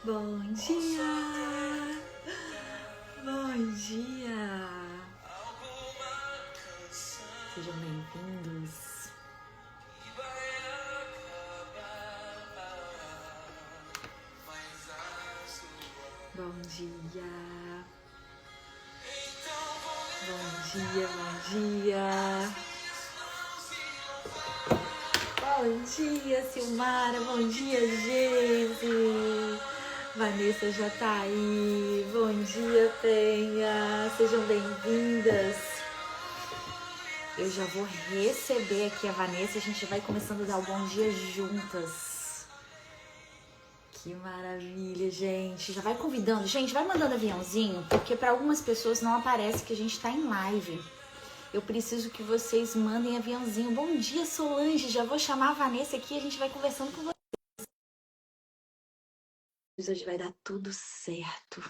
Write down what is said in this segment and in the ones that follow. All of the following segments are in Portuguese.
Bom dia! Bom dia! Sejam bem-vindos. Bom dia! Bom dia, bom dia! Bom dia, Silmara! Bom dia, Geise! Vanessa já tá aí! Bom dia, Penha! Sejam bem-vindas! Eu já vou receber aqui a Vanessa e a gente vai começando a dar o bom dia juntas. Que maravilha, gente. Já vai convidando. Gente, vai mandando aviãozinho, porque para algumas pessoas não aparece que a gente tá em live. Eu preciso que vocês mandem aviãozinho. Bom dia, Solange. Já vou chamar a Vanessa aqui e a gente vai conversando com vocês. Hoje vai dar tudo certo.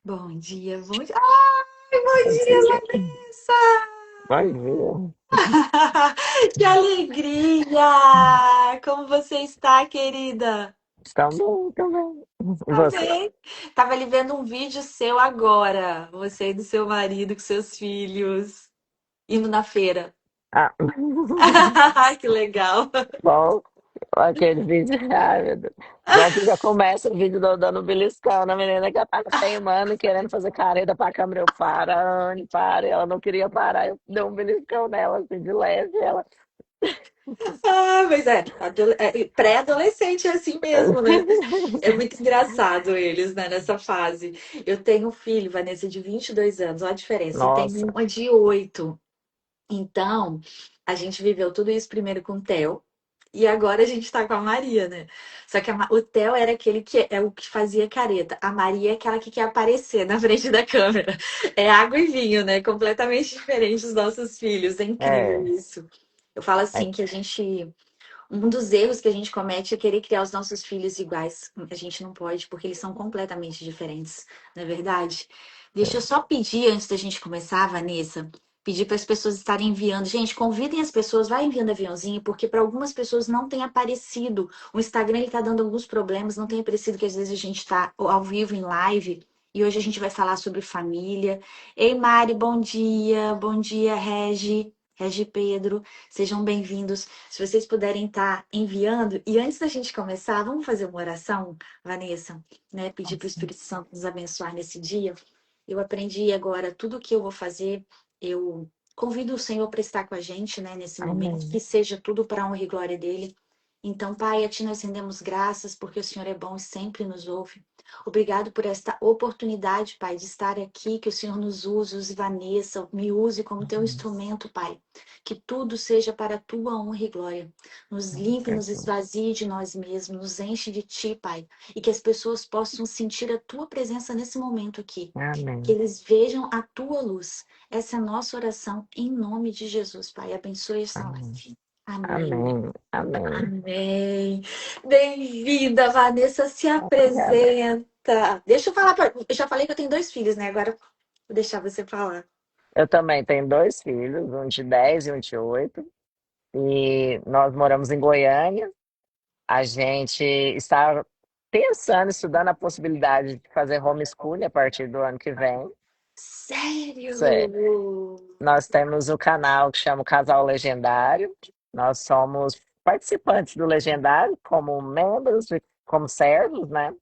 Bom dia, bom dia. Ai, bom dia, Vanessa! Vai ver. Que alegria! Como você está, querida? Está bom também. E Tá você? bem. Tava ali vendo um vídeo seu agora. Você e do seu marido com seus filhos indo na feira. Ah, Que legal. bom, aquele vídeo. Ai, meu Deus. Bom que já começa o vídeo dando beliscão na menina que ela tá teimando, querendo fazer careta pra câmera. Eu, para, Anne, para. Ela não queria parar. Eu dei um beliscão nela, assim, de leve. Ela. Mas pré-adolescente é assim mesmo, né? É muito engraçado eles, né, nessa fase. Eu tenho um filho, Vanessa, de 22 anos, olha a diferença, e tenho Nossa, uma de 8. Então, a gente viveu tudo isso primeiro com o Theo. E agora a gente tá com a Maria, né? Só que o Theo era aquele que é o que fazia careta. A Maria é aquela que quer aparecer na frente da câmera. É água e vinho, né? Completamente diferente dos nossos filhos. É incrível é. isso. Eu falo É, assim que a gente. Um dos erros que a gente comete é querer criar os nossos filhos iguais. A gente não pode, porque eles são completamente diferentes, não é verdade? Deixa eu só pedir, antes da gente começar, Vanessa, pedir para as pessoas estarem enviando. Gente, convidem as pessoas, vai enviando aviãozinho, porque para algumas pessoas não tem aparecido. O Instagram ele tá dando alguns problemas, não tem aparecido que às vezes a gente está ao vivo em live. E hoje a gente vai falar sobre família. Ei, Mari, bom dia. Bom dia, Regi Pedro. Sejam bem-vindos. Se vocês puderem estar enviando. E antes da gente começar, vamos fazer uma oração, Vanessa, né? Pedir para o Espírito Santo nos abençoar nesse dia. Eu aprendi agora tudo o que eu vou fazer. Eu convido o Senhor para estar com a gente, né, nesse momento, amém. que seja tudo para a honra e glória dele. Então, Pai, a Ti nós rendemos graças, porque o Senhor é bom e sempre nos ouve. Obrigado por esta oportunidade, Pai, de estar aqui, que o Senhor nos use Vanessa, me use como Teu instrumento, Pai. Que tudo seja para a Tua honra e glória. Nos limpe, nos esvazie de nós mesmos, nos enche de Ti, Pai. E que as pessoas possam sentir a Tua presença nesse momento aqui. Que Amém. eles vejam a Tua luz. Essa é a nossa oração em nome de Jesus, Pai. Abençoe esta Amém. live. Amém. Amém. Amém. Amém. Bem-vinda, Vanessa. Se Obrigada. apresenta. Deixa eu falar. Eu já falei que eu tenho dois filhos, né? Agora vou deixar você falar. Eu também tenho dois filhos, um de 10 e um de 8. E nós moramos em Goiânia. A gente está pensando, estudando a possibilidade de fazer homeschooling a partir do ano que vem. Cê- Sério? Nós temos o canal que chama o Casal Legendário. Nós somos participantes do Legendário como membros, como servos, né?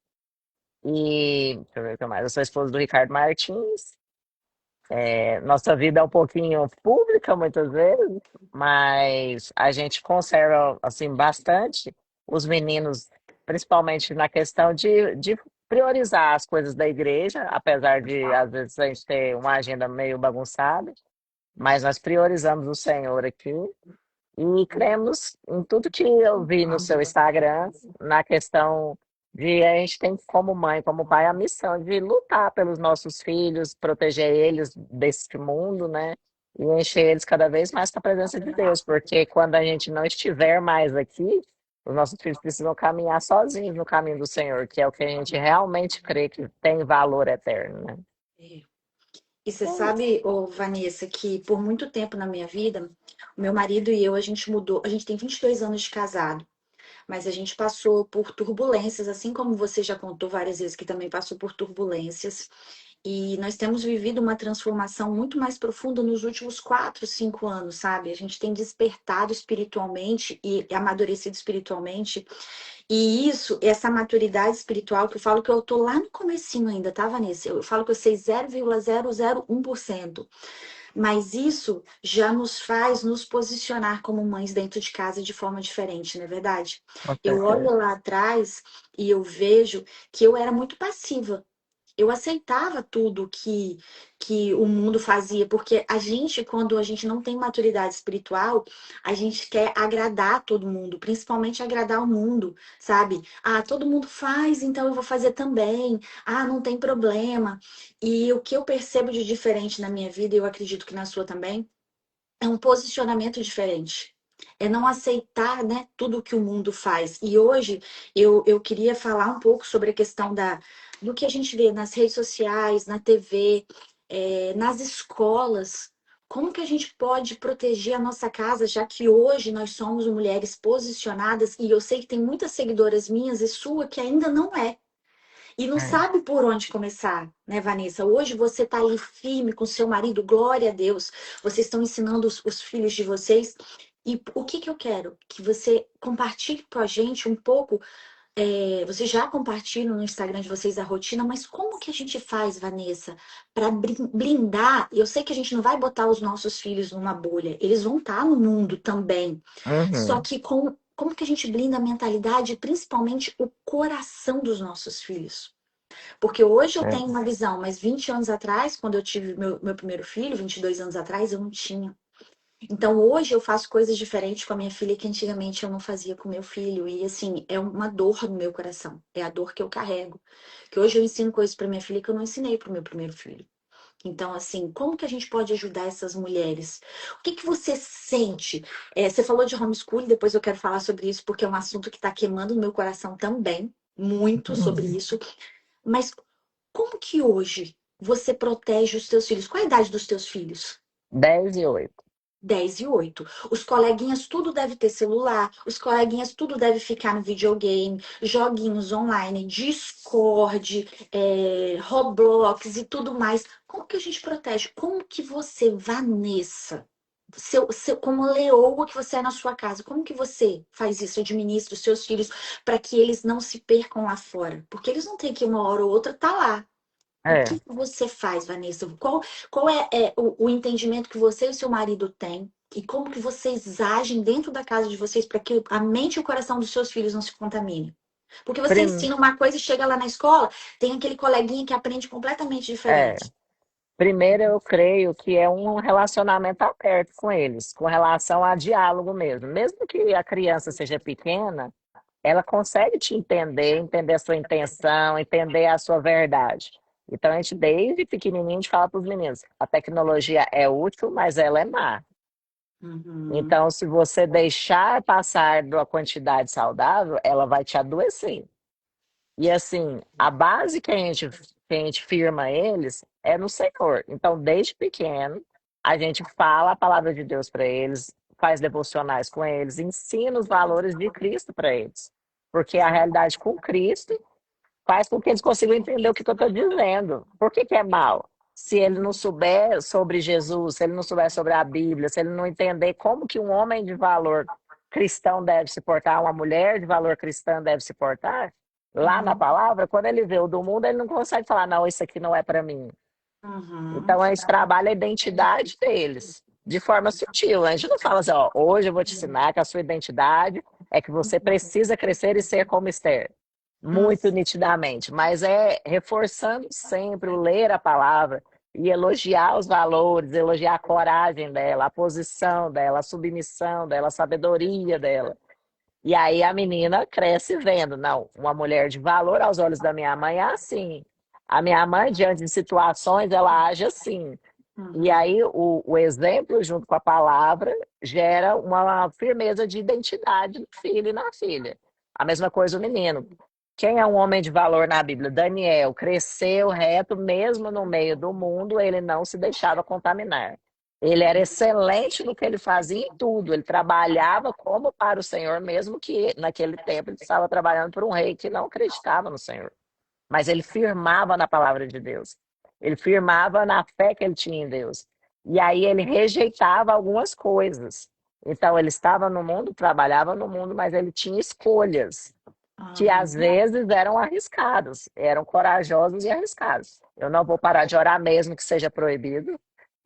E deixa eu ver o que mais. Eu sou esposa do Ricardo Martins. Nossa vida é um pouquinho pública muitas vezes, mas a gente conserva assim bastante os meninos, principalmente na questão de priorizar as coisas da igreja, apesar de às vezes a gente ter uma agenda meio bagunçada, mas nós priorizamos o Senhor aqui e cremos em tudo que eu vi no seu Instagram, na questão de a gente tem como mãe, como pai, a missão de lutar pelos nossos filhos, proteger eles desse mundo, né? E encher eles cada vez mais com a presença de Deus, porque quando a gente não estiver mais aqui, os nossos filhos precisam caminhar sozinhos no caminho do Senhor, que é o que a gente realmente crê que tem valor eterno, né? E você sabe, ô, Vanessa, que por muito tempo na minha vida, o meu marido e eu, a gente mudou. A gente tem 22 anos de casado. mas a gente passou por turbulências, assim como você já contou várias vezes que também passou por turbulências. E nós temos vivido uma transformação muito mais profunda nos últimos 4, 5 anos, sabe? A gente tem despertado espiritualmente e amadurecido espiritualmente. E isso, essa maturidade espiritual, que eu falo que eu tô lá no comecinho ainda, tá, Vanessa? Eu falo que eu sei 0,001%. Mas isso já nos faz nos posicionar como mães dentro de casa de forma diferente, não é verdade? Com Eu certeza. olho lá atrás e eu vejo que eu era muito passiva. Eu aceitava tudo que o mundo fazia, porque a gente, quando a gente não tem maturidade espiritual, a gente quer agradar todo mundo, principalmente agradar o mundo, sabe? Ah, todo mundo faz, então eu vou fazer também. Ah, não tem problema. E o que eu percebo de diferente na minha vida, e eu acredito que na sua também, é um posicionamento diferente. É não aceitar, né, tudo que o mundo faz. E hoje eu queria falar um pouco sobre a questão do que a gente vê nas redes sociais, na TV, nas escolas. Como que a gente pode proteger a nossa casa, já que hoje nós somos mulheres posicionadas, e eu sei que tem muitas seguidoras minhas e sua que ainda não é. E não É. sabe por onde começar, né, Vanessa? Hoje você está ali firme com seu marido, glória a Deus. Vocês estão ensinando os filhos de vocês. E o que que eu quero? Que você compartilhe com a gente um pouco. Vocês já compartilham no Instagram de vocês a rotina, mas como que a gente faz, Vanessa, para blindar? Eu sei que a gente não vai botar os nossos filhos numa bolha, eles vão estar no mundo também. Só Uhum. que como que a gente blinda a mentalidade, principalmente o coração dos nossos filhos? Porque hoje eu É. tenho uma visão, mas 20 anos atrás, quando eu tive meu primeiro filho, 22 anos atrás, eu não tinha. Então hoje eu faço coisas diferentes com a minha filha que antigamente eu não fazia com meu filho. E assim, é uma dor no meu coração. É a dor que eu carrego. Que hoje eu ensino coisas para minha filha que eu não ensinei para o meu primeiro filho. Então, assim, como que a gente pode ajudar essas mulheres? O que que você sente? Você falou de homeschooling, depois eu quero falar sobre isso, porque é um assunto que está queimando no meu coração também, muito sobre isso. Mas como que hoje você protege os teus filhos? Qual a idade dos teus filhos? 10 e 8. 10 e 8. Os coleguinhas tudo deve ter celular, os coleguinhas tudo deve ficar no videogame, joguinhos online, Discord, Roblox e tudo mais. Como que a gente protege? Como que você, Vanessa, como leoa que você é na sua casa, como que você faz isso, administra os seus filhos para que eles não se percam lá fora? Porque eles não têm que uma hora ou outra estar lá. O É. que você faz, Vanessa? Qual é o entendimento que você e o seu marido têm? E como que vocês agem dentro da casa de vocês para que a mente e o coração dos seus filhos não se contaminem? Porque você Prim... ensina uma coisa e chega lá na escola, tem aquele coleguinha que aprende completamente É. diferente. Primeiro, eu creio que é um relacionamento aberto com eles, com relação a diálogo mesmo. Mesmo que a criança seja pequena, ela consegue te entender, entender a sua intenção, entender a sua verdade. Então, a gente, desde pequenininho, a gente fala para os meninos: a tecnologia é útil, mas ela é má. Uhum, Então, se você deixar passar da quantidade saudável, ela vai te adoecer. E assim, a base que a gente firma eles é no Senhor. Então, desde pequeno, a gente fala a palavra de Deus para eles, faz devocionais com eles, ensina os valores de Cristo para eles. Porque a realidade com Cristo faz com que eles consigam entender o que eu estou dizendo. Por que que é mal? Se ele não souber sobre Jesus, se ele não souber sobre a Bíblia, se ele não entender como que um homem de valor cristão deve se portar, uma mulher de valor cristã deve se portar, lá na uhum, palavra, quando ele vê o do mundo, ele não consegue falar: não, isso aqui não é para mim. uhum, Então a gente trabalha a identidade deles de forma sutil. A gente não fala assim: ó, hoje eu vou te ensinar que a sua identidade é que você precisa crescer e ser como Esther. uhum, Muito nitidamente, mas é reforçando sempre o ler a palavra e elogiar os valores, elogiar a coragem dela, a posição dela, a submissão dela, a sabedoria dela. E aí a menina cresce vendo: não, uma mulher de valor aos olhos da minha mãe é assim. A minha mãe, diante de situações, ela age assim. E uhum, aí o exemplo, junto com a palavra, gera uma firmeza de identidade no filho e na filha. A mesma coisa o menino. Quem é um homem de valor na Bíblia? Daniel cresceu reto, mesmo no meio do mundo, ele não se deixava contaminar. Ele era excelente no que ele fazia em tudo. Ele trabalhava como para o Senhor, mesmo que naquele tempo ele estava trabalhando para um rei que não acreditava no Senhor. Mas ele firmava na palavra de Deus. Ele firmava na fé que ele tinha em Deus. E aí ele rejeitava algumas coisas. Então ele estava no mundo, trabalhava no mundo, mas ele tinha escolhas que às Aham. vezes eram arriscados, eram corajosos e arriscados. Eu não vou parar de orar mesmo que seja proibido.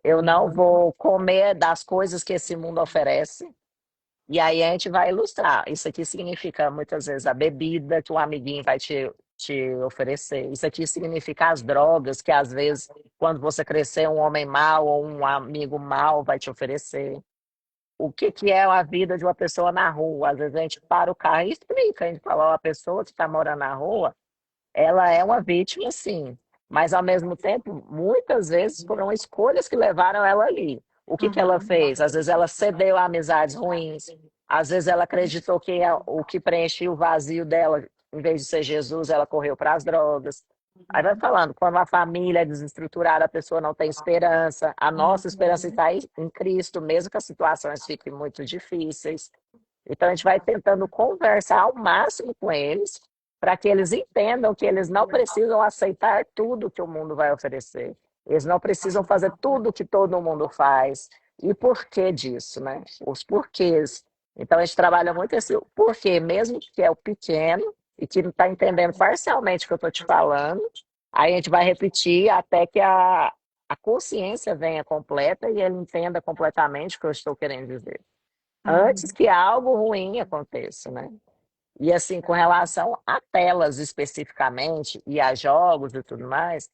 Eu não vou comer das coisas que esse mundo oferece. E aí a gente vai ilustrar. Isso aqui significa muitas vezes a bebida que um amiguinho vai te oferecer. Isso aqui significa as drogas que às vezes, quando você crescer, um homem mau ou um amigo mau vai te oferecer. O que, que é a vida de uma pessoa na rua? Às vezes a gente para o carro e explica. A gente fala, ó, a pessoa que está morando na rua, ela é uma vítima, sim, mas ao mesmo tempo, muitas vezes foram escolhas que levaram ela ali. O que que ela Uhum. fez? Às vezes ela cedeu a amizades ruins, às vezes ela acreditou que o que preenchia o vazio dela, em vez de ser Jesus, ela correu para as drogas. Aí vai falando, quando a família é desestruturada, a pessoa não tem esperança. A nossa esperança Uhum. está em Cristo, mesmo que as situações fiquem muito difíceis. Então, a gente vai tentando conversar ao máximo com eles, para que eles entendam que eles não precisam aceitar tudo que o mundo vai oferecer. Eles não precisam fazer tudo que todo mundo faz. E por que disso, né? Os porquês. Então, a gente trabalha muito esse porquê, mesmo que é o pequeno e que não está entendendo parcialmente o que eu estou te falando, aí a gente vai repetir até que a consciência venha completa e ele entenda completamente o que eu estou querendo dizer antes Uhum. que algo ruim aconteça, né? E assim, com relação a telas especificamente, e a jogos e tudo mais,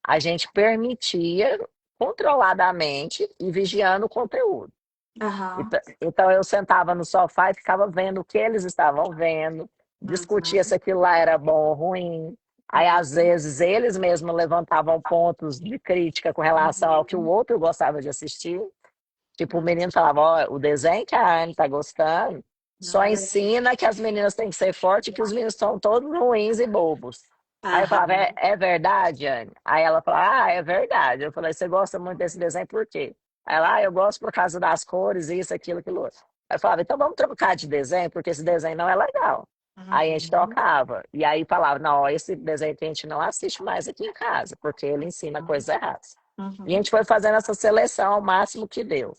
a gente permitia controladamente e vigiando o conteúdo. Aham. Então eu sentava no sofá e ficava vendo o que eles estavam vendo, discutia se Uhum. aquilo lá era bom ou ruim. Aí, às Uhum. vezes, eles mesmos levantavam pontos de crítica com relação ao que o outro gostava de assistir. Tipo, o menino falava, ó, o desenho que a Anne tá gostando só ensina que as meninas têm que ser fortes e que os meninos são todos ruins e bobos. Aí eu falava, Aham. é verdade, Anne? Aí ela falava, é verdade. Eu falei, você gosta muito desse desenho por quê? Aí ela, eu gosto por causa das cores, isso, aquilo outro. Aí eu falava, então vamos trocar de desenho, porque esse desenho não é legal. Aí a gente Uhum. trocava. E aí falava, não, ó, esse desenho que a gente não assiste mais aqui em casa, porque ele ensina coisas erradas. E a Uhum. gente foi fazendo essa seleção ao máximo que deu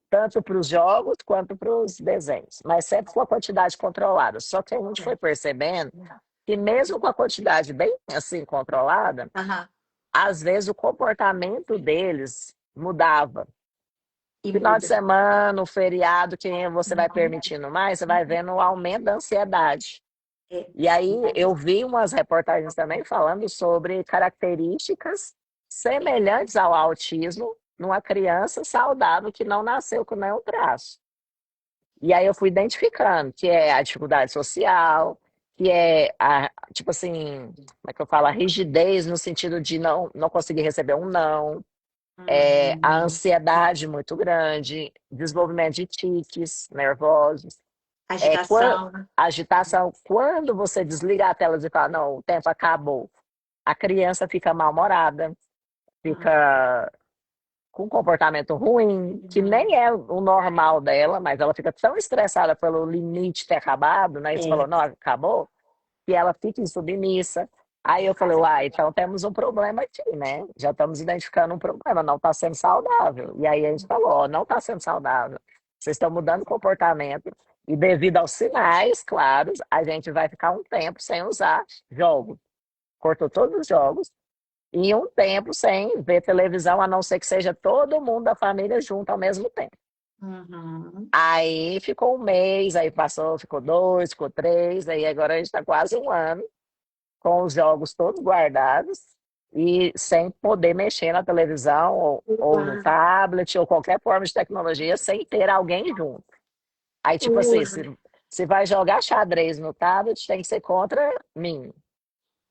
tanto para os jogos quanto para os desenhos, mas sempre com a quantidade controlada. Só que a gente foi percebendo que mesmo com a quantidade bem assim controlada, Aham. às vezes o comportamento deles mudava. E Final de muda. semana, o feriado, que você vai permitindo mais, você vai vendo o aumento da ansiedade. É, E aí eu vi umas reportagens também falando sobre características semelhantes ao autismo numa criança saudável que não nasceu com nenhum traço. E aí eu fui identificando que é a dificuldade social, que é a, tipo assim, como é que eu falo? A rigidez no sentido de não conseguir receber um não, a Uhum. ansiedade muito grande, desenvolvimento de tiques nervosos, é, quan- Agitação. agitação. Quando você desliga a tela e fala, não, o tempo acabou, a criança fica mal-humorada, fica com comportamento ruim, que nem Uhum. é o normal dela, mas ela fica tão estressada pelo limite ter acabado, né? E você falou, É. não, acabou, que ela fica insubmissa. Aí eu falei, uai, então temos um problema aqui, né? Já estamos identificando um problema, não está sendo saudável. E aí a gente falou, ó, não está sendo saudável. Vocês estão mudando o comportamento e devido aos sinais claros, a gente vai ficar um tempo sem usar jogo. Cortou todos os jogos e um tempo sem ver televisão, a não ser que seja todo mundo da família junto ao mesmo tempo. Uhum. Aí ficou um mês, aí passou, ficou dois, ficou três, aí agora a gente está quase um ano com os jogos todos guardados e sem poder mexer na televisão ou no Uau. tablet ou qualquer forma de tecnologia sem ter alguém junto. Aí, tipo assim, Uau. se vai jogar xadrez no tablet, tem que ser contra mim.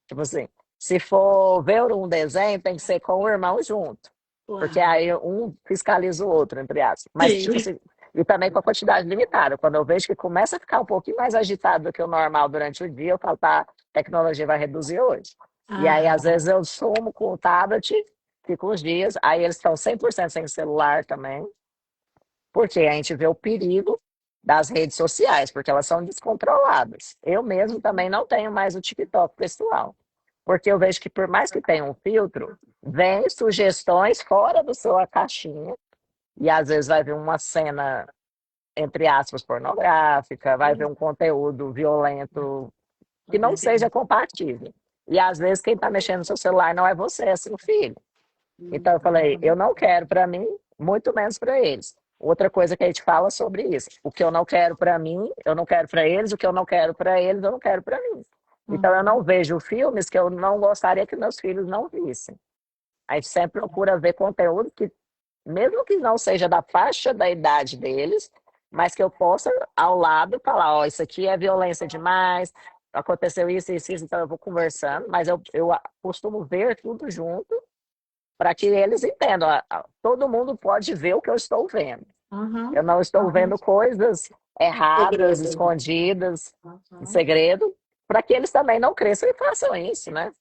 Tipo assim, se for ver um desenho, tem que ser com o irmão junto. Porque Uau. aí um fiscaliza o outro, entre aspas. Mas, tipo Sim. assim, e também com a quantidade limitada. Quando eu vejo que começa a ficar um pouquinho mais agitado do que o normal durante o dia, eu falo, tá, a tecnologia vai reduzir hoje. E aí, às Aham. vezes, eu sumo com o tablet fica uns dias, aí eles estão 100% sem celular também, porque a gente vê o perigo das redes sociais, porque elas são descontroladas. Eu mesmo também não tenho mais o TikTok pessoal, porque eu vejo que por mais que tenha um filtro, vem sugestões fora da sua caixinha, e às vezes vai vir uma cena, entre aspas, pornográfica, vai ver um conteúdo violento que não seja compatível. E às vezes quem está mexendo no seu celular não é você, é seu filho. Então eu falei, eu não quero para mim, muito menos para eles. Outra coisa que a gente fala sobre isso, o que eu não quero para mim, eu não quero para eles, o que eu não quero para eles, eu não quero para mim. Então eu não Uhum. vejo filmes que eu não gostaria que meus filhos não vissem. A gente sempre procura ver conteúdo que, mesmo que não seja da faixa da idade deles, mas que eu possa ao lado falar, ó, isso aqui é violência demais, aconteceu isso, então eu vou conversando, mas eu costumo ver tudo junto para que eles entendam. Todo mundo pode ver o que eu estou vendo. Uhum. Eu não estou Uhum. vendo coisas erradas, Segredo. escondidas, em Uhum. segredo, para que eles também não cresçam e façam isso, né?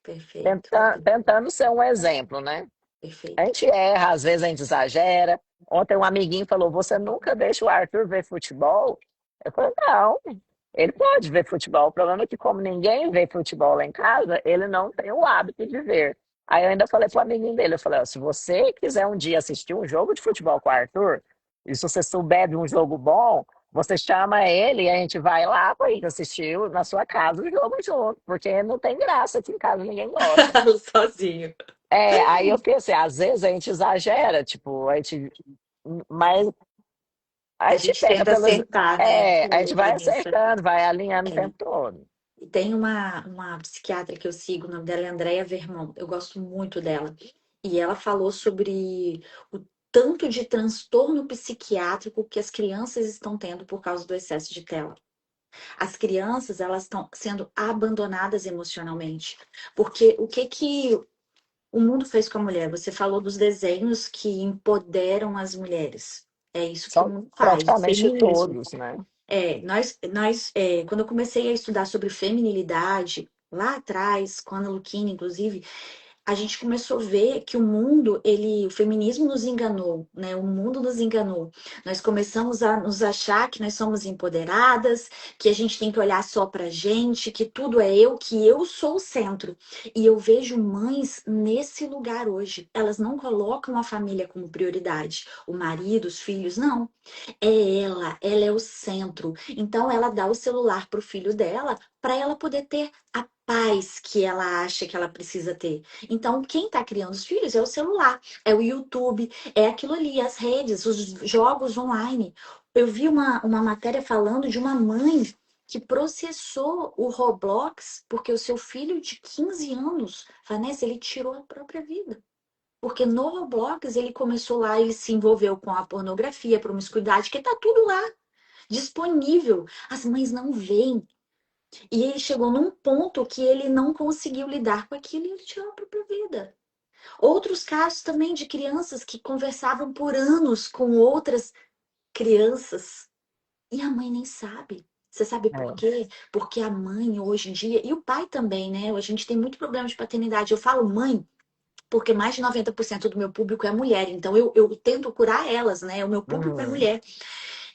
Perfeito. Tentando ser um exemplo, né? A Perfeito. gente erra, às vezes a gente exagera. Ontem um amiguinho falou: Você nunca deixa o Arthur ver futebol? Eu falei: Não, ele pode ver futebol. O problema é que, como ninguém vê futebol lá em casa, ele não tem o hábito de ver. Aí eu ainda falei pro amiguinho dele: Eu falei, ó, se você quiser um dia assistir um jogo de futebol com o Arthur, e se você souber de um jogo bom, você chama ele e a gente vai lá para ir assistir na sua casa o jogo junto, porque não tem graça aqui em casa, ninguém gosta. Sozinho. Aí eu fiquei assim, às vezes a gente exagera, tipo, mas a A gente gente pega tenta pelos, acertar, né, a gente vai Vanessa? acertando, vai alinhando o É. tempo todo. E tem uma psiquiatra que eu sigo, o nome dela é Andrea Vermont. Eu gosto muito dela. E ela falou sobre o tanto de transtorno psiquiátrico que as crianças estão tendo por causa do excesso de tela. As crianças, elas estão sendo abandonadas emocionalmente. Porque o que que o mundo fez com a mulher? Você falou dos desenhos que empoderam as mulheres. É isso que o São mundo faz, o praticamente feminismo. todos, né? Quando eu comecei a estudar sobre feminilidade, lá atrás, com a Ana Luquini, inclusive, a gente começou a ver que o feminismo nos enganou, né? O mundo nos enganou. Nós começamos a nos achar que nós somos empoderadas, que a gente tem que olhar só pra gente, que tudo é eu, que eu sou o centro. E eu vejo mães nesse lugar hoje. Elas não colocam a família como prioridade, o marido, os filhos, não. Ela é o centro. Então ela dá o celular pro filho dela para ela poder ter a paz que ela acha que ela precisa ter. Então, quem está criando os filhos é o celular, é o YouTube, é aquilo ali, as redes, os jogos online. Eu vi uma matéria falando de uma mãe que processou o Roblox porque o seu filho de 15 anos, Vanessa, ele tirou a própria vida. Porque no Roblox ele começou lá, ele se envolveu com a pornografia, a promiscuidade, que tá tudo lá, disponível. As mães não veem. E ele chegou num ponto que ele não conseguiu lidar com aquilo e ele tirou a própria vida. Outros casos também de crianças que conversavam por anos com outras crianças e a mãe nem sabe. Você sabe por É. quê? Porque a mãe hoje em dia, e o pai também, né? A gente tem muito problema de paternidade. Eu falo mãe porque mais de 90% do meu público é mulher. Então eu tento curar elas, né? O meu público é Uhum. mulher.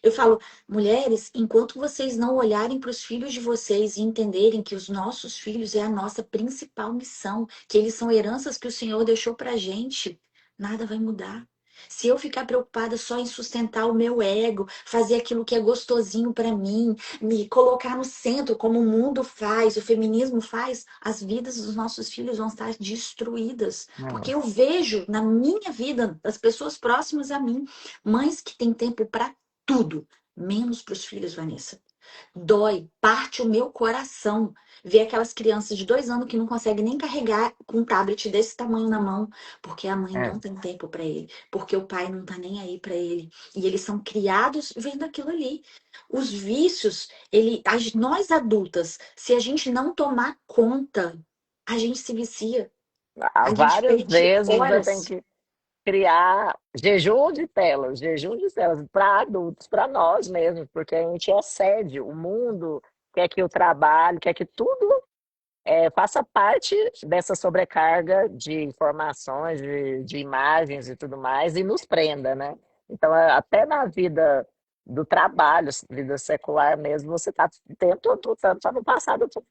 Eu falo, mulheres, enquanto vocês não olharem para os filhos de vocês e entenderem que os nossos filhos é a nossa principal missão, que eles são heranças que o Senhor deixou para a gente, nada vai mudar. Se eu ficar preocupada só em sustentar o meu ego, fazer aquilo que é gostosinho para mim, me colocar no centro, como o mundo faz, o feminismo faz, as vidas dos nossos filhos vão estar destruídas. Porque É. eu vejo na minha vida, das pessoas próximas a mim, mães que têm tempo para tudo, menos para os filhos, Vanessa. Dói, parte o meu coração ver aquelas crianças de 2 anos que não conseguem nem carregar com um tablet desse tamanho na mão, porque a mãe É. não tem tempo para ele, porque o pai não tá nem aí para ele. E eles são criados vendo aquilo ali. Os vícios, nós adultas, se a gente não tomar conta, a gente se vicia. A gente Várias perde vezes eu tenho horas. que criar jejum de telas para adultos, para nós mesmos, porque a gente excede o mundo, quer que o trabalho, quer que tudo faça parte dessa sobrecarga de informações, de imagens e tudo mais, e nos prenda, né? Então, até na vida do trabalho, vida secular mesmo, você está o tempo todo lutando para não passar do ponto.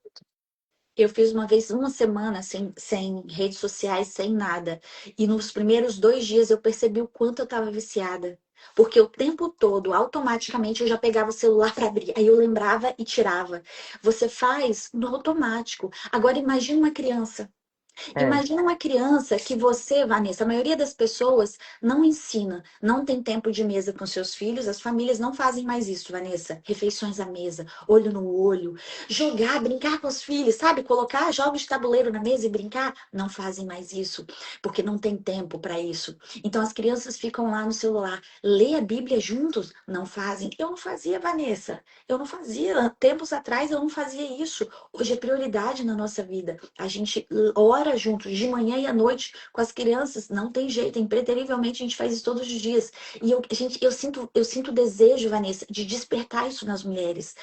Eu fiz uma vez uma semana sem redes sociais, sem nada. E nos primeiros 2 dias eu percebi o quanto eu estava viciada. Porque o tempo todo, automaticamente, eu já pegava o celular para abrir. Aí eu lembrava e tirava. Você faz no automático. Agora imagine uma criança. É, Imagina uma criança que você, Vanessa, a maioria das pessoas não ensina, não tem tempo de mesa com seus filhos, as famílias não fazem mais isso, Vanessa. Refeições à mesa, olho no olho, jogar, brincar com os filhos, sabe? Colocar jogos de tabuleiro na mesa e brincar, não fazem mais isso, porque não tem tempo para isso. Então as crianças ficam lá no celular, lê a Bíblia juntos, não fazem. Eu não fazia, Vanessa. Eu não fazia. Tempos atrás eu não fazia isso. Hoje é prioridade na nossa vida. A gente ora juntos, de manhã e à noite, com as crianças. Não tem jeito, impreterivelmente a gente faz isso todos os dias. E eu sinto o desejo, Vanessa, de despertar isso nas mulheres.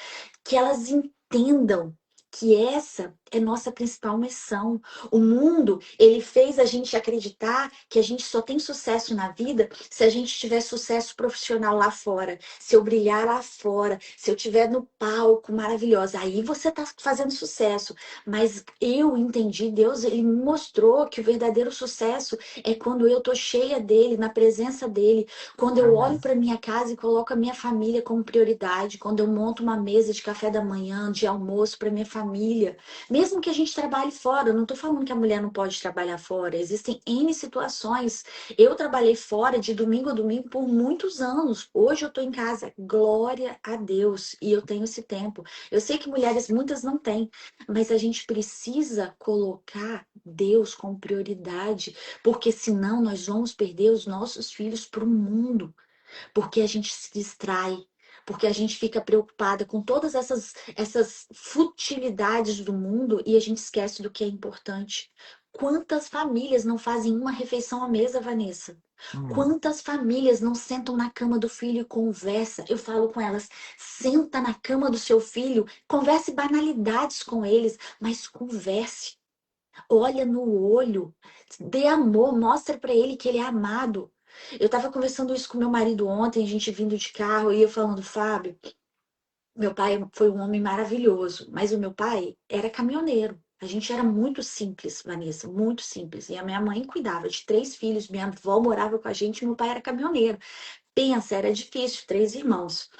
Que elas entendam que essa é nossa principal missão. O mundo, ele fez a gente acreditar que a gente só tem sucesso na vida se a gente tiver sucesso profissional lá fora, se eu brilhar lá fora, se eu tiver no palco maravilhosa, aí você tá fazendo sucesso. Mas eu entendi, Deus, ele me mostrou que o verdadeiro sucesso é quando eu tô cheia dele, na presença dele, quando eu olho uhum, para minha casa e coloco a minha família como prioridade, quando eu monto uma mesa de café da manhã, de almoço para minha família, mesmo que a gente trabalhe fora, eu não tô falando que a mulher não pode trabalhar fora, existem N situações. Eu trabalhei fora de domingo a domingo por muitos anos. Hoje eu tô em casa, glória a Deus, e eu tenho esse tempo. Eu sei que mulheres muitas não têm, mas a gente precisa colocar Deus como prioridade, porque senão nós vamos perder os nossos filhos para o mundo, porque a gente se distrai, porque a gente fica preocupada com todas essas futilidades do mundo e a gente esquece do que é importante. Quantas famílias não fazem uma refeição à mesa, Vanessa? uhum. Quantas famílias não sentam na cama do filho e conversa? Eu falo com elas, senta na cama do seu filho, converse banalidades com eles, mas converse. Olha no olho, dê amor, mostra pra ele que ele é amado. Eu tava conversando isso com meu marido ontem, a gente vindo de carro, e eu falando, Fábio, meu pai foi um homem maravilhoso, mas o meu pai era caminhoneiro. A gente era muito simples, Vanessa, muito simples. E a minha mãe cuidava de 3 filhos, minha avó morava com a gente, e meu pai era caminhoneiro. Pensa, era difícil, 3 irmãos.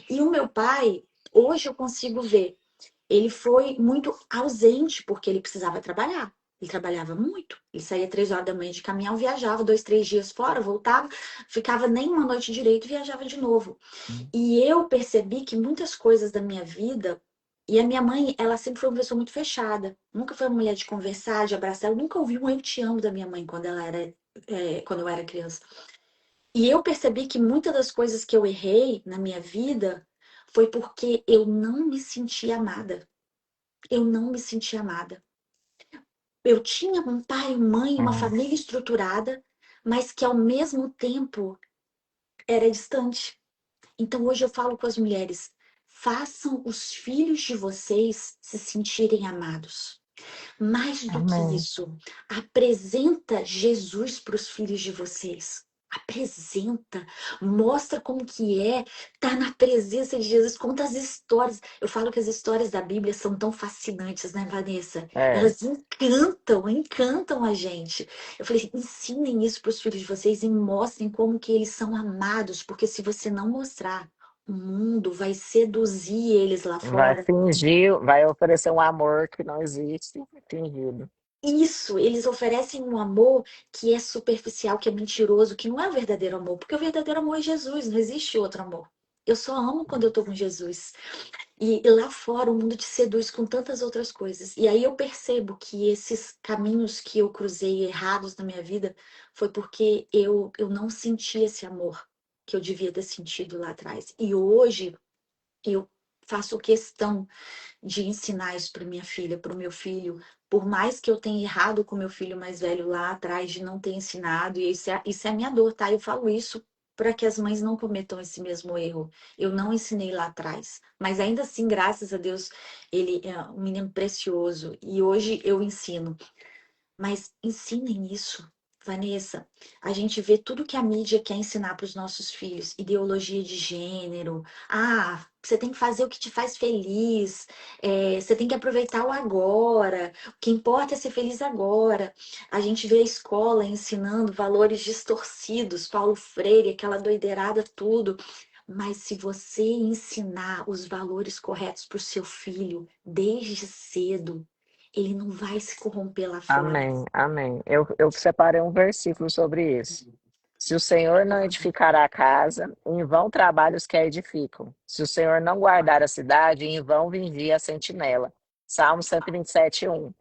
E o meu pai, hoje eu consigo ver, ele foi muito ausente porque ele precisava trabalhar. Ele trabalhava muito. Ele saía 3 horas da manhã de caminhão, viajava 2, 3 dias fora, voltava, ficava nem uma noite direito, viajava de novo. E eu percebi que muitas coisas da minha vida. E a minha mãe, ela sempre foi uma pessoa muito fechada. Nunca foi uma mulher de conversar, de abraçar. Eu nunca ouvi um eu te amo da minha mãe quando eu era criança. E eu percebi que muitas das coisas que eu errei na minha vida foi porque eu não me sentia amada. Eu não me sentia amada. Eu tinha um pai, uma mãe, uma Hum, família estruturada, mas que ao mesmo tempo era distante. Então hoje eu falo com as mulheres: façam os filhos de vocês se sentirem amados. Mais do que amém. isso, apresenta Jesus para os filhos de vocês. Apresenta, mostra como que é, tá na presença de Jesus, conta as histórias. Eu falo que as histórias da Bíblia são tão fascinantes, né, Vanessa? É, Elas encantam, encantam a gente. Eu falei, ensinem isso para os filhos de vocês e mostrem como que eles são amados, porque se você não mostrar, o mundo vai seduzir eles lá vai fora. fingir, vai oferecer um amor que não existe, fingido. Isso, eles oferecem um amor que é superficial, que é mentiroso, que não é o verdadeiro amor, porque o verdadeiro amor é Jesus, não existe outro amor. Eu só amo quando eu tô com Jesus. E lá fora o mundo te seduz com tantas outras coisas. E aí eu percebo que esses caminhos que eu cruzei errados na minha vida foi porque eu não senti esse amor que eu devia ter sentido lá atrás. E hoje eu faço questão de ensinar isso para minha filha, para o meu filho. Por mais que eu tenha errado com meu filho mais velho lá atrás, de não ter ensinado, e isso é a minha dor, tá? Eu falo isso. para que as mães não cometam esse mesmo erro. Eu não ensinei lá atrás, mas ainda assim, graças a Deus, ele é um menino precioso e hoje eu ensino. Mas ensinem isso, Vanessa. A gente vê tudo que a mídia quer ensinar para os nossos filhos, ideologia de gênero. Ah, você tem que fazer o que te faz feliz. Você tem que aproveitar o agora. O que importa é ser feliz agora. A gente vê a escola ensinando valores distorcidos, Paulo Freire, aquela doideirada, tudo. Mas se você ensinar os valores corretos para o seu filho desde cedo, ele não vai se corromper lá fora. Amém, amém. Eu separei um versículo sobre isso. Se o Senhor não edificará a casa, em vão trabalham os que a edificam. Se o Senhor não guardar a cidade, em vão vigia a sentinela. Salmo 127:1,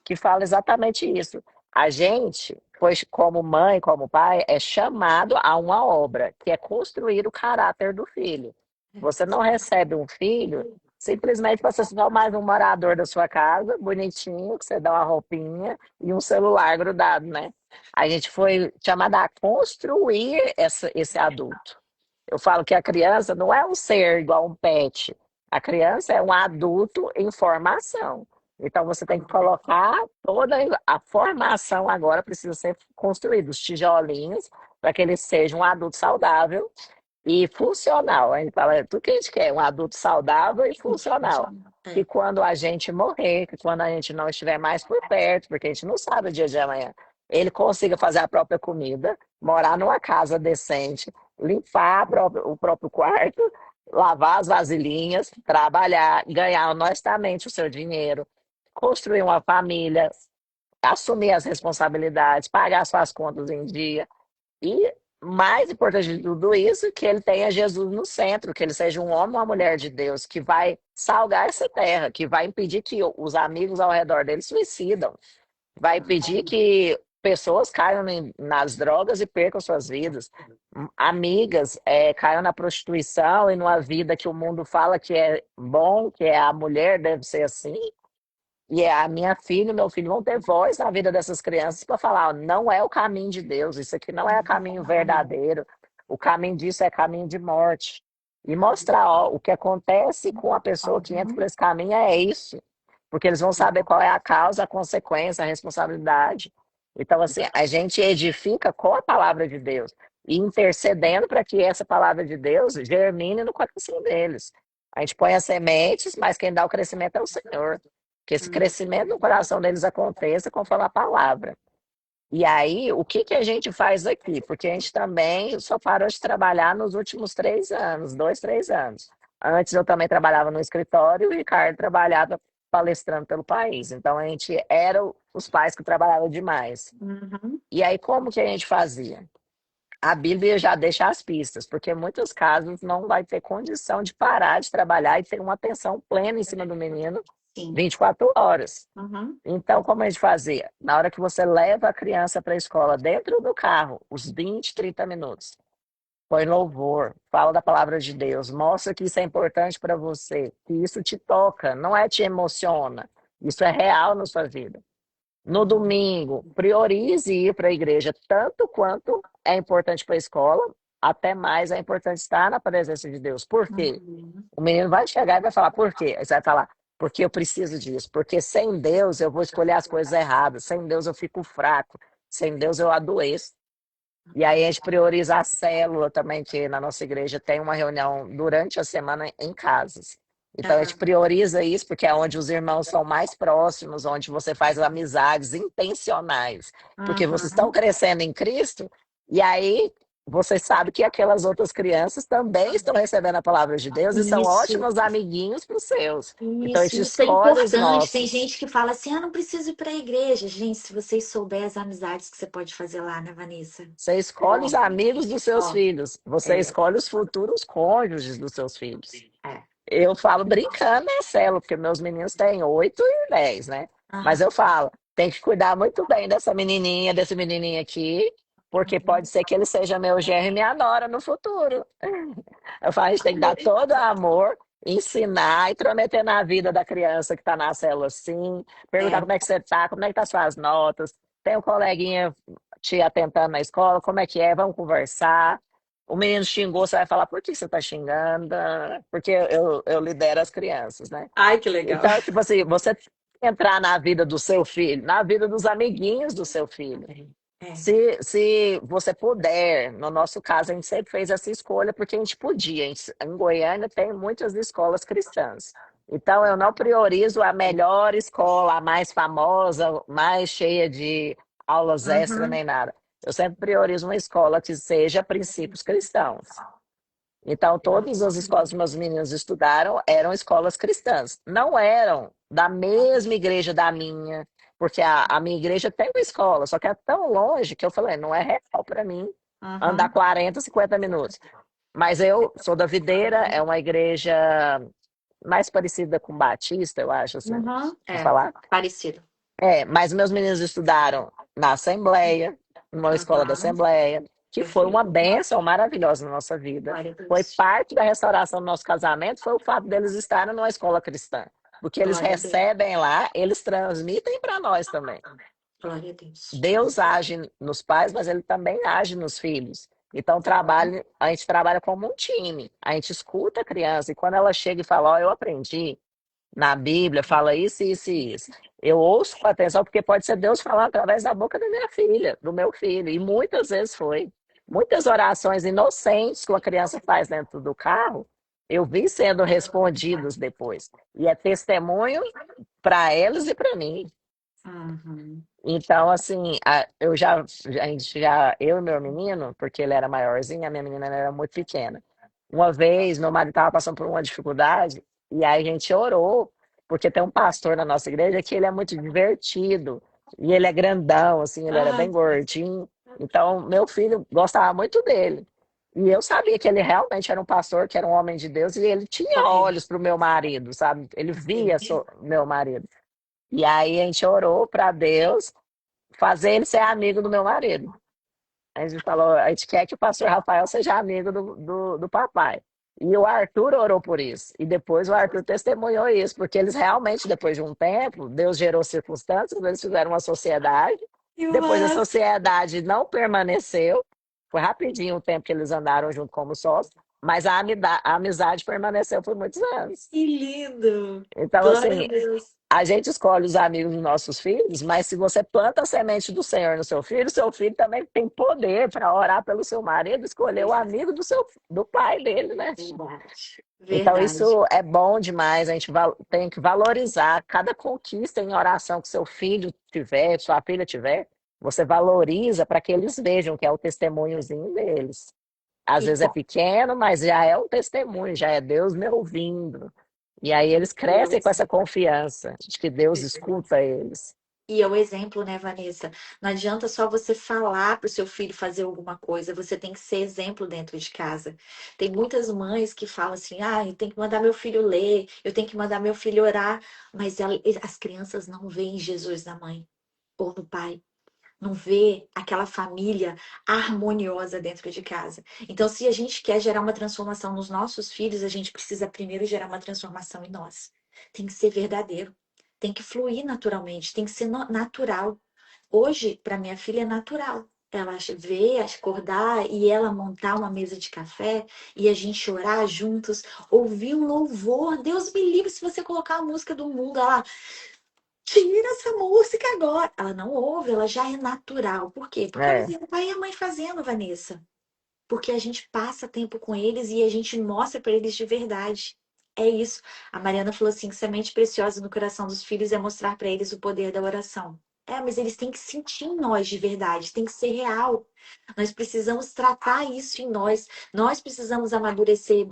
que fala exatamente isso. A gente, pois como mãe, como pai, é chamado a uma obra, que é construir o caráter do filho. Você não recebe um filho simplesmente para ser só mais um morador da sua casa, bonitinho, que você dá uma roupinha e um celular grudado, né? A gente foi chamada a construir esse adulto. Eu falo que a criança não é um ser igual um pet. A criança é um adulto em formação. Então você tem que colocar toda a formação agora precisa ser construída, os tijolinhos, para que ele seja um adulto saudável e funcional. A gente fala tudo que a gente quer, um adulto saudável e funcional. Que É. quando a gente morrer, que quando a gente não estiver mais por perto, porque a gente não sabe o dia de amanhã, ele consiga fazer a própria comida, morar numa casa decente, limpar o próprio quarto, lavar as vasilhinhas, trabalhar, ganhar honestamente o seu dinheiro, construir uma família, assumir as responsabilidades, pagar suas contas em dia. E mais importante de tudo isso, que ele tenha Jesus no centro, que ele seja um homem ou uma mulher de Deus, que vai salgar essa terra, que vai impedir que os amigos ao redor dele suicidam, vai impedir que pessoas caiam nas drogas e percam suas vidas, amigas caiam na prostituição e numa vida que o mundo fala que é bom, que é a mulher deve ser assim, e a minha filha e meu filho vão ter voz na vida dessas crianças para falar, ó, não é o caminho de Deus, isso aqui não é o caminho verdadeiro, o caminho disso é caminho de morte. E mostrar, ó, o que acontece com a pessoa que entra por esse caminho é isso, porque eles vão saber qual é a causa, a consequência, a responsabilidade. Então, assim, a gente edifica com a palavra de Deus e intercedendo para que essa palavra de Deus germine no coração deles. A gente põe as sementes, mas quem dá o crescimento é o Senhor. Que esse crescimento no coração deles aconteça conforme a palavra. E aí, o que que a gente faz aqui? Porque a gente também só parou de trabalhar nos últimos 3 anos, 2, 3 anos. Antes eu também trabalhava no escritório e o Ricardo trabalhava palestrando pelo país. Então a gente era os pais que trabalhavam demais. Uhum. E aí, como que a gente fazia? A Bíblia já deixa as pistas, porque em muitos casos não vai ter condição de parar de trabalhar e ter uma atenção plena em cima do menino Sim. 24 horas. Uhum. Então, como a gente fazia? Na hora que você leva a criança para a escola, dentro do carro, os 20, 30 minutos, põe louvor, fala da palavra de Deus, mostra que isso é importante para você, que isso te toca, não é te emociona, isso é real na sua vida. No domingo, priorize ir para a igreja tanto quanto é importante para a escola, até mais é importante estar na presença de Deus. Por quê? Uhum. O menino vai chegar e vai falar, por quê? Aí você vai falar, porque eu preciso disso. Porque sem Deus eu vou escolher as coisas erradas. Sem Deus eu fico fraco. Sem Deus eu adoeço. E aí a gente prioriza a célula também, que na nossa igreja tem uma reunião durante a semana em casas. Então a gente Aham. prioriza isso porque é onde os irmãos são mais próximos, onde você faz amizades intencionais. Porque vocês estão Uhum. crescendo em Cristo e aí você sabe que aquelas outras crianças também estão recebendo a palavra de Deus e são Isso, ótimos amiguinhos para os seus. Então a gente isso é escolhe os importante. Tem nossos. gente que fala assim: ah, não preciso ir para a igreja. Gente, se vocês souberem as amizades que você pode fazer lá, né, Vanessa? Você escolhe os amigos dos seus Ó, filhos. Você é, escolhe os futuros cônjuges dos seus filhos. é. Eu falo brincando, né, Celo? Porque meus meninos têm 8 e 10, né? Mas Aham. eu falo, tem que cuidar muito bem dessa menininha, desse menininho aqui, porque pode ser que ele seja meu genro e minha nora no futuro. Eu falo, a gente tem que dar todo o amor, ensinar e prometer na vida da criança que está na célula, sim. Perguntar É. como é que você está, como é que estão as suas notas. Tem um coleguinha te atentando na escola, como é que é? Vamos conversar. O menino xingou, você vai falar, por que você tá xingando? Porque eu lidero as crianças, né? Ai, que legal. Então, tipo assim, você tem que entrar na vida do seu filho, na vida dos amiguinhos do seu filho. É. Se você puder, no nosso caso, a gente sempre fez essa escolha porque a gente podia. Em Goiânia tem muitas escolas cristãs. Então, eu não priorizo a melhor escola, a mais famosa, mais cheia de aulas extras, Uhum, nem nada. Eu sempre priorizo uma escola que seja princípios cristãos. Então, todas as escolas que meus meninos estudaram eram escolas cristãs. Não eram da mesma igreja da minha, porque a minha igreja tem uma escola, só que é tão longe que eu falei, não é real para mim andar uhum, 40, 50 minutos. Mas eu sou da Videira, é uma igreja mais parecida com Batista, eu acho, assim, uhum. vou É, falar. parecido. É, mas meus meninos estudaram na Assembleia, numa escola da Uhum, Assembleia, que foi uma perfeito. bênção maravilhosa na nossa vida. Glória a Foi Deus. parte da restauração do nosso casamento, foi o fato deles estarem numa escola cristã. Porque eles Glória a Deus. recebem lá, eles transmitem para nós também. Glória a Deus. Deus age nos pais, mas ele também age nos filhos. Então, a gente trabalha como um time. A gente escuta a criança e quando ela chega e fala, ó, eu aprendi, na Bíblia fala isso, isso e isso. Eu ouço com atenção, porque pode ser Deus falando através da boca da minha filha, do meu filho. E muitas vezes foi. Muitas orações inocentes que uma criança faz dentro do carro, eu vi sendo respondidos depois. E é testemunho para eles e para mim. Uhum. Então, assim, a gente já, eu e meu menino, porque ele era maiorzinho, a minha menina era muito pequena. Uma vez, meu marido estava passando por uma dificuldade, e aí a gente orou, porque tem um pastor na nossa igreja que ele é muito divertido, e ele é grandão, assim, ele era Ah, bem gordinho. Então, meu filho gostava muito dele. E eu sabia que ele realmente era um pastor, que era um homem de Deus, e ele tinha é. olhos para o meu marido, sabe? Ele via Sim. meu marido. E aí a gente orou para Deus fazer ele ser amigo do meu marido. A gente falou, a gente quer que o pastor Rafael seja amigo do papai. E o Arthur orou por isso. E depois o Arthur testemunhou isso, porque eles realmente, depois de um tempo, Deus gerou circunstâncias, eles fizeram uma sociedade. Que Depois a massa. sociedade não permaneceu. Foi rapidinho o tempo que eles andaram junto como sócios, mas a amizade permaneceu por muitos anos. Que lindo. Então, Glória a assim, Deus. a gente escolhe os amigos dos nossos filhos, mas se você planta a semente do Senhor no seu filho também tem poder para orar pelo seu marido, escolher o amigo do pai dele, né? Verdade. Então Verdade. isso é bom demais, a gente tem que valorizar cada conquista em oração que seu filho tiver, sua filha tiver, você valoriza para que eles vejam que é o testemunhozinho deles. Às E, vezes é co- pequeno, mas já é um testemunho, já é Deus me ouvindo. E aí eles crescem com essa confiança de que Deus escuta eles. e é o exemplo, né, Vanessa? Não adianta só você falar para o seu filho fazer alguma coisa, você tem que ser exemplo dentro de casa. Tem muitas mães que falam assim: ah, eu tenho que mandar meu filho ler, eu tenho que mandar meu filho orar, mas as crianças não veem Jesus na mãe ou no pai. Não vê aquela família harmoniosa dentro de casa. Então, se a gente quer gerar uma transformação nos nossos filhos, a gente precisa primeiro gerar uma transformação em nós. Tem que ser verdadeiro, tem que fluir naturalmente, tem que ser natural. Hoje, para minha filha, é natural. Ela vê, acordar e ela montar uma mesa de café e a gente orar juntos, ouvir um louvor. Deus me livre se você colocar a música do mundo. Ela tira essa música agora. Ela não ouve, ela já é natural. Por quê? Porque ela É. vê o pai e a mãe fazendo, Vanessa. Porque a gente passa tempo com eles e a gente mostra para eles de verdade. É isso. A Mariana falou assim: que semente preciosa no coração dos filhos é mostrar para eles o poder da oração. É, mas eles têm que sentir em nós de verdade, tem que ser real. Nós precisamos tratar isso em nós. Nós precisamos amadurecer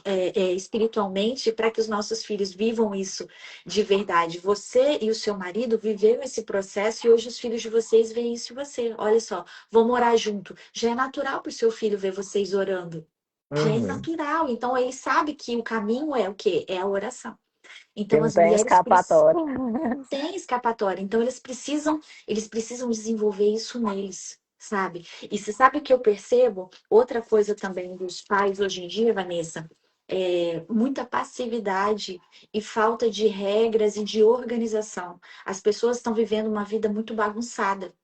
espiritualmente para que os nossos filhos vivam isso de verdade. Você e o seu marido viveram esse processo e hoje os filhos de vocês veem isso em você. Olha só, vão morar junto. Já é natural para o seu filho ver vocês orando. Já é Uhum. natural. Então ele sabe que o caminho é o quê? É a oração. Que Então não as tem mulheres precisam escapatória. tem escapatória. Então eles precisam desenvolver isso neles, sabe? E você sabe o que eu percebo? Outra coisa também dos pais hoje em dia, Vanessa, é muita passividade e falta de regras e de organização. As pessoas estão vivendo uma vida muito bagunçada.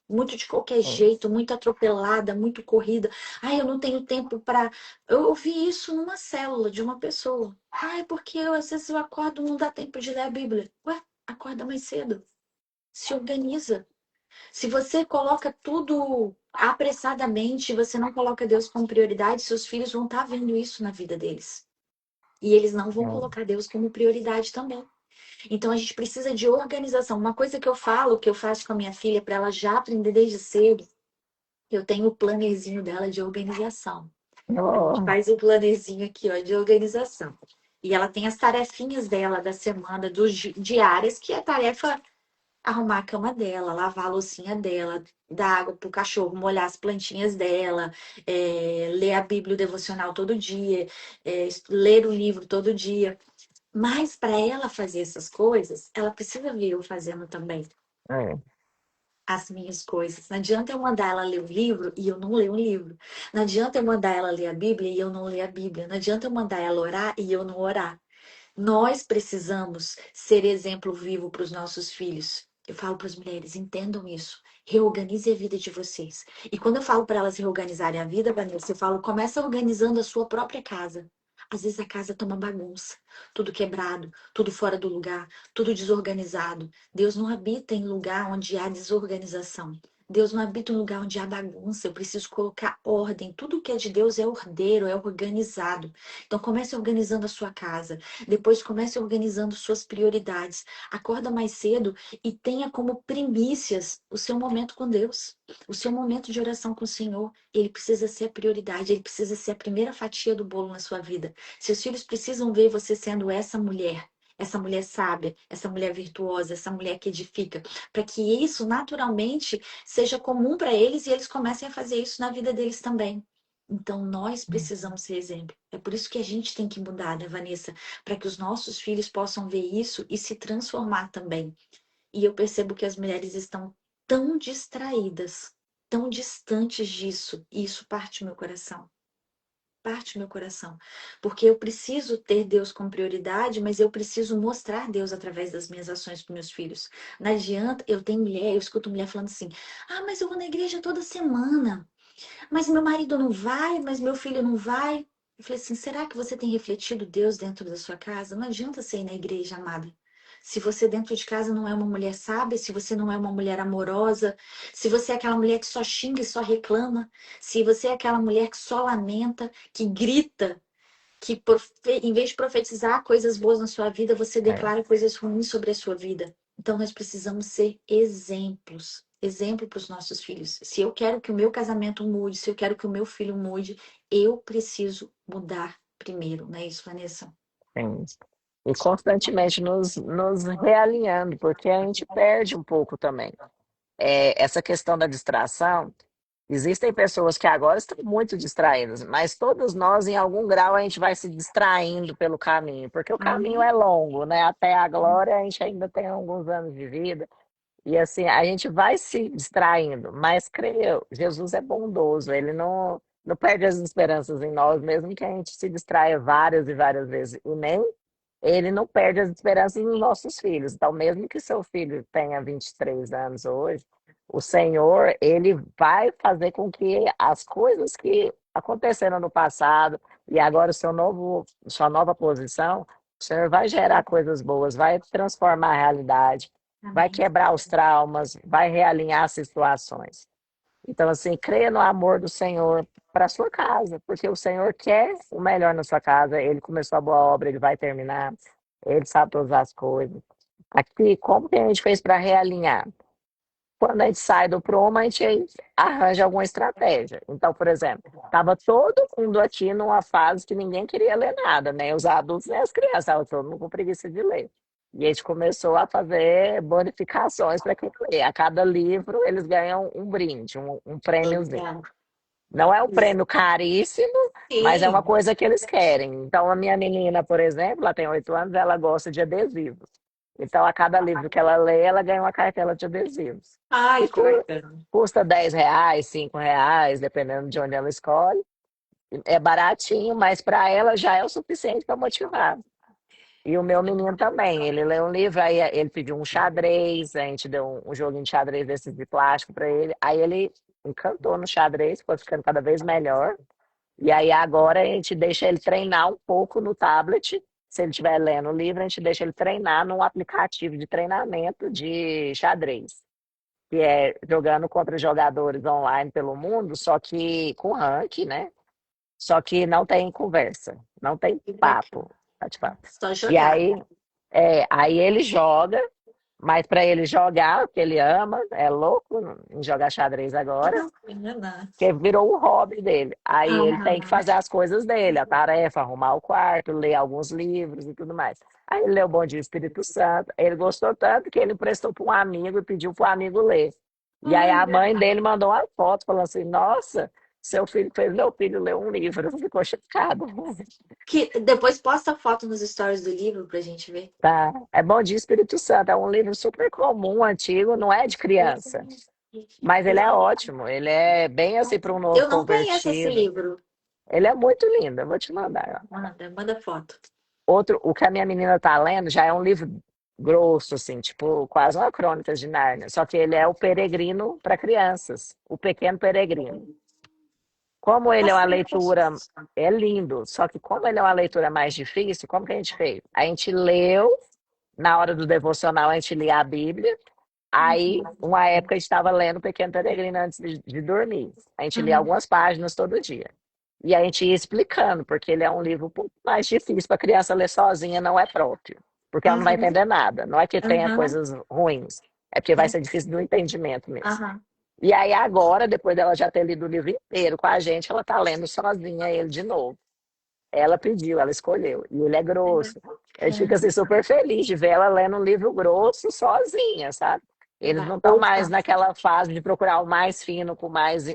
muito de qualquer sim. jeito, muito atropelada, muito corrida. Ai, eu não tenho tempo para. Eu ouvi isso numa célula de uma pessoa. Ai, porque às vezes eu acordo, não dá tempo de ler a Bíblia. Ué, acorda mais cedo. Se organiza. Se você coloca tudo apressadamente, você não coloca Deus como prioridade, seus filhos vão estar vendo isso na vida deles. E eles não vão Sim. colocar Deus como prioridade também. Então a gente precisa de organização. Uma coisa que eu falo, que eu faço com a minha filha, para ela já aprender desde cedo, eu tenho o plannerzinho dela de organização. A gente Oh, faz o plannerzinho aqui, ó, de organização. E ela tem as tarefinhas dela da semana, diárias, que é a tarefa arrumar a cama dela, lavar a loucinha dela, dar água pro cachorro, molhar as plantinhas dela, ler a Bíblia o devocional todo dia, ler o livro todo dia. Mas para ela fazer essas coisas, ela precisa ver eu fazendo também é, as minhas coisas. Não adianta eu mandar ela ler o livro e eu não ler o livro. Não adianta eu mandar ela ler a Bíblia e eu não ler a Bíblia. Não adianta eu mandar ela orar e eu não orar. Nós precisamos ser exemplo vivo para os nossos filhos. Eu falo para as mulheres, entendam isso. Reorganize a vida de vocês. E quando eu falo para elas reorganizarem a vida, Vanessa, eu falo, começa organizando a sua própria casa. Às vezes a casa tá uma bagunça, tudo quebrado, tudo fora do lugar, tudo desorganizado. Deus não habita em lugar onde há desorganização. Deus não habita em lugar onde há bagunça. Eu preciso colocar ordem. Tudo que é de Deus é ordeiro, é organizado. Então comece organizando a sua casa. Depois comece organizando suas prioridades. Acorda mais cedo e tenha como primícias o seu momento com Deus, o seu momento de oração com o Senhor. Ele precisa ser a prioridade, ele precisa ser a primeira fatia do bolo na sua vida. Seus filhos precisam ver você sendo essa mulher sábia, essa mulher virtuosa, essa mulher que edifica, para que isso naturalmente seja comum para eles e eles comecem a fazer isso na vida deles também. Então, nós precisamos ser exemplo. É por isso que a gente tem que mudar, né, Vanessa? Para que os nossos filhos possam ver isso e se transformar também. E eu percebo que as mulheres estão tão distraídas, tão distantes disso. E isso parte o meu coração. Parte o meu coração. Porque eu preciso ter Deus como prioridade, mas eu preciso mostrar Deus através das minhas ações para meus filhos. Não adianta, eu tenho mulher, eu escuto mulher falando assim: ah, mas eu vou na igreja toda semana. Mas meu marido não vai, mas meu filho não vai. Eu falei assim: será que você tem refletido Deus dentro da sua casa? Não adianta você ir na igreja, amada. Se você dentro de casa não é uma mulher sábia, se você não é uma mulher amorosa, se você é aquela mulher que só xinga e só reclama, se você é aquela mulher que só lamenta, que grita, que em vez de profetizar coisas boas na sua vida, você é, declara coisas ruins sobre a sua vida. Então nós precisamos ser exemplos, exemplo para os nossos filhos. Se eu quero que o meu casamento mude, se eu quero que o meu filho mude, eu preciso mudar primeiro, não é isso, Vanessa? sim. E constantemente nos realinhando, porque a gente perde um pouco também. Essa questão da distração, existem pessoas que agora estão muito distraídas, mas todos nós, em algum grau, a gente vai se distraindo pelo caminho, porque o caminho Uhum. é longo, né? Até a glória a gente ainda tem alguns anos de vida. E assim, a gente vai se distraindo, mas creia, Jesus é bondoso, ele não perde as esperanças em nós, mesmo que a gente se distraia várias e várias vezes. E nem ele não perde as esperanças nos nossos filhos. Então, mesmo que seu filho tenha 23 anos hoje, o Senhor, ele vai fazer com que as coisas que aconteceram no passado e agora sua nova posição, o Senhor vai gerar coisas boas, vai transformar a realidade, vai Amém. quebrar os traumas, vai realinhar as situações. Então, assim, creia no amor do Senhor para sua casa, porque o Senhor quer o melhor na sua casa. Ele começou a boa obra, ele vai terminar. Ele sabe todas as coisas. Aqui, como que a gente fez para realinhar? Quando a gente sai do prumo, a gente arranja alguma estratégia. Então, por exemplo, estava todo mundo aqui numa fase que ninguém queria ler nada, nem os adultos, nem as crianças, estavam todo mundo com preguiça de ler. E a gente começou a fazer bonificações para quem lê. A cada livro, eles ganham um brinde, um prêmiozinho. Legal. Não é um prêmio caríssimo, mas é uma Sim. coisa que eles querem. Então, a minha menina, por exemplo, ela tem 8 anos, ela gosta de adesivos. Então, a cada livro que ela lê, ela ganha uma cartela de adesivos. Ai, Que que bacana. custa R$ 10, R$ 5, dependendo de onde ela escolhe. É baratinho, mas para ela já é o suficiente para motivar. E o meu menino também, ele lê um livro, aí ele pediu um xadrez, a gente deu um joguinho de xadrez desses de plástico para ele, aí ele encantou no xadrez, foi ficando cada vez melhor. E aí agora a gente deixa ele treinar um pouco no tablet. Se ele estiver lendo o livro, a gente deixa ele treinar num aplicativo de treinamento de xadrez, que é jogando contra jogadores online pelo mundo, só que com ranking, né? Só que não tem conversa, não tem Que bacana. papo, bate-papo. Só E jogar. aí ele joga, mas para ele jogar, o que ele ama, é louco em jogar xadrez agora, Bacana. que virou o hobby dele. Aí ele tem que Aham. fazer as coisas dele, a tarefa, arrumar o quarto, ler alguns livros e tudo mais. Aí ele leu Bom Dia Espírito Santo, ele gostou tanto que ele emprestou para um amigo e pediu para o amigo ler. E aí a Olha. mãe dele mandou uma foto falando assim: Nossa, seu filho fez meu filho ler um livro. Ficou chocado. Que depois posta foto nos stories do livro pra gente ver. Tá? É Bom Dia Espírito Santo, é um livro super comum, antigo, não é de criança. Mas ele é ótimo, ele é bem assim para um novo Eu não conheço esse convertido. livro. Ele é muito lindo, eu vou te mandar. Ó. Manda foto. Outro, o que a minha menina tá lendo já é um livro grosso, assim, tipo, quase uma crônica de Nárnia. Só que ele é o Peregrino para crianças, o Pequeno Peregrino. Como ele é uma leitura, é lindo, só que como ele é uma leitura mais difícil, como que a gente fez? A gente leu, na hora do devocional, a gente lia a Bíblia. Aí, uma época, a gente estava lendo Pequeno Peregrino antes de dormir. A gente lia Uhum. algumas páginas todo dia. E a gente ia explicando, porque ele é um livro um pouco mais difícil para a criança ler sozinha, não é próprio. Porque ela não vai Uhum. entender nada. Não é que tenha Uhum. coisas ruins, é porque vai ser difícil do entendimento mesmo. Aham. E aí, agora, depois dela já ter lido o livro inteiro com a gente, ela está lendo sozinha ele de novo. Ela pediu, ela escolheu. E ele é grosso. A gente fica assim, super feliz de ver ela lendo um livro grosso sozinha, sabe? Eles não estão mais Opa. naquela fase de procurar o mais fino com mais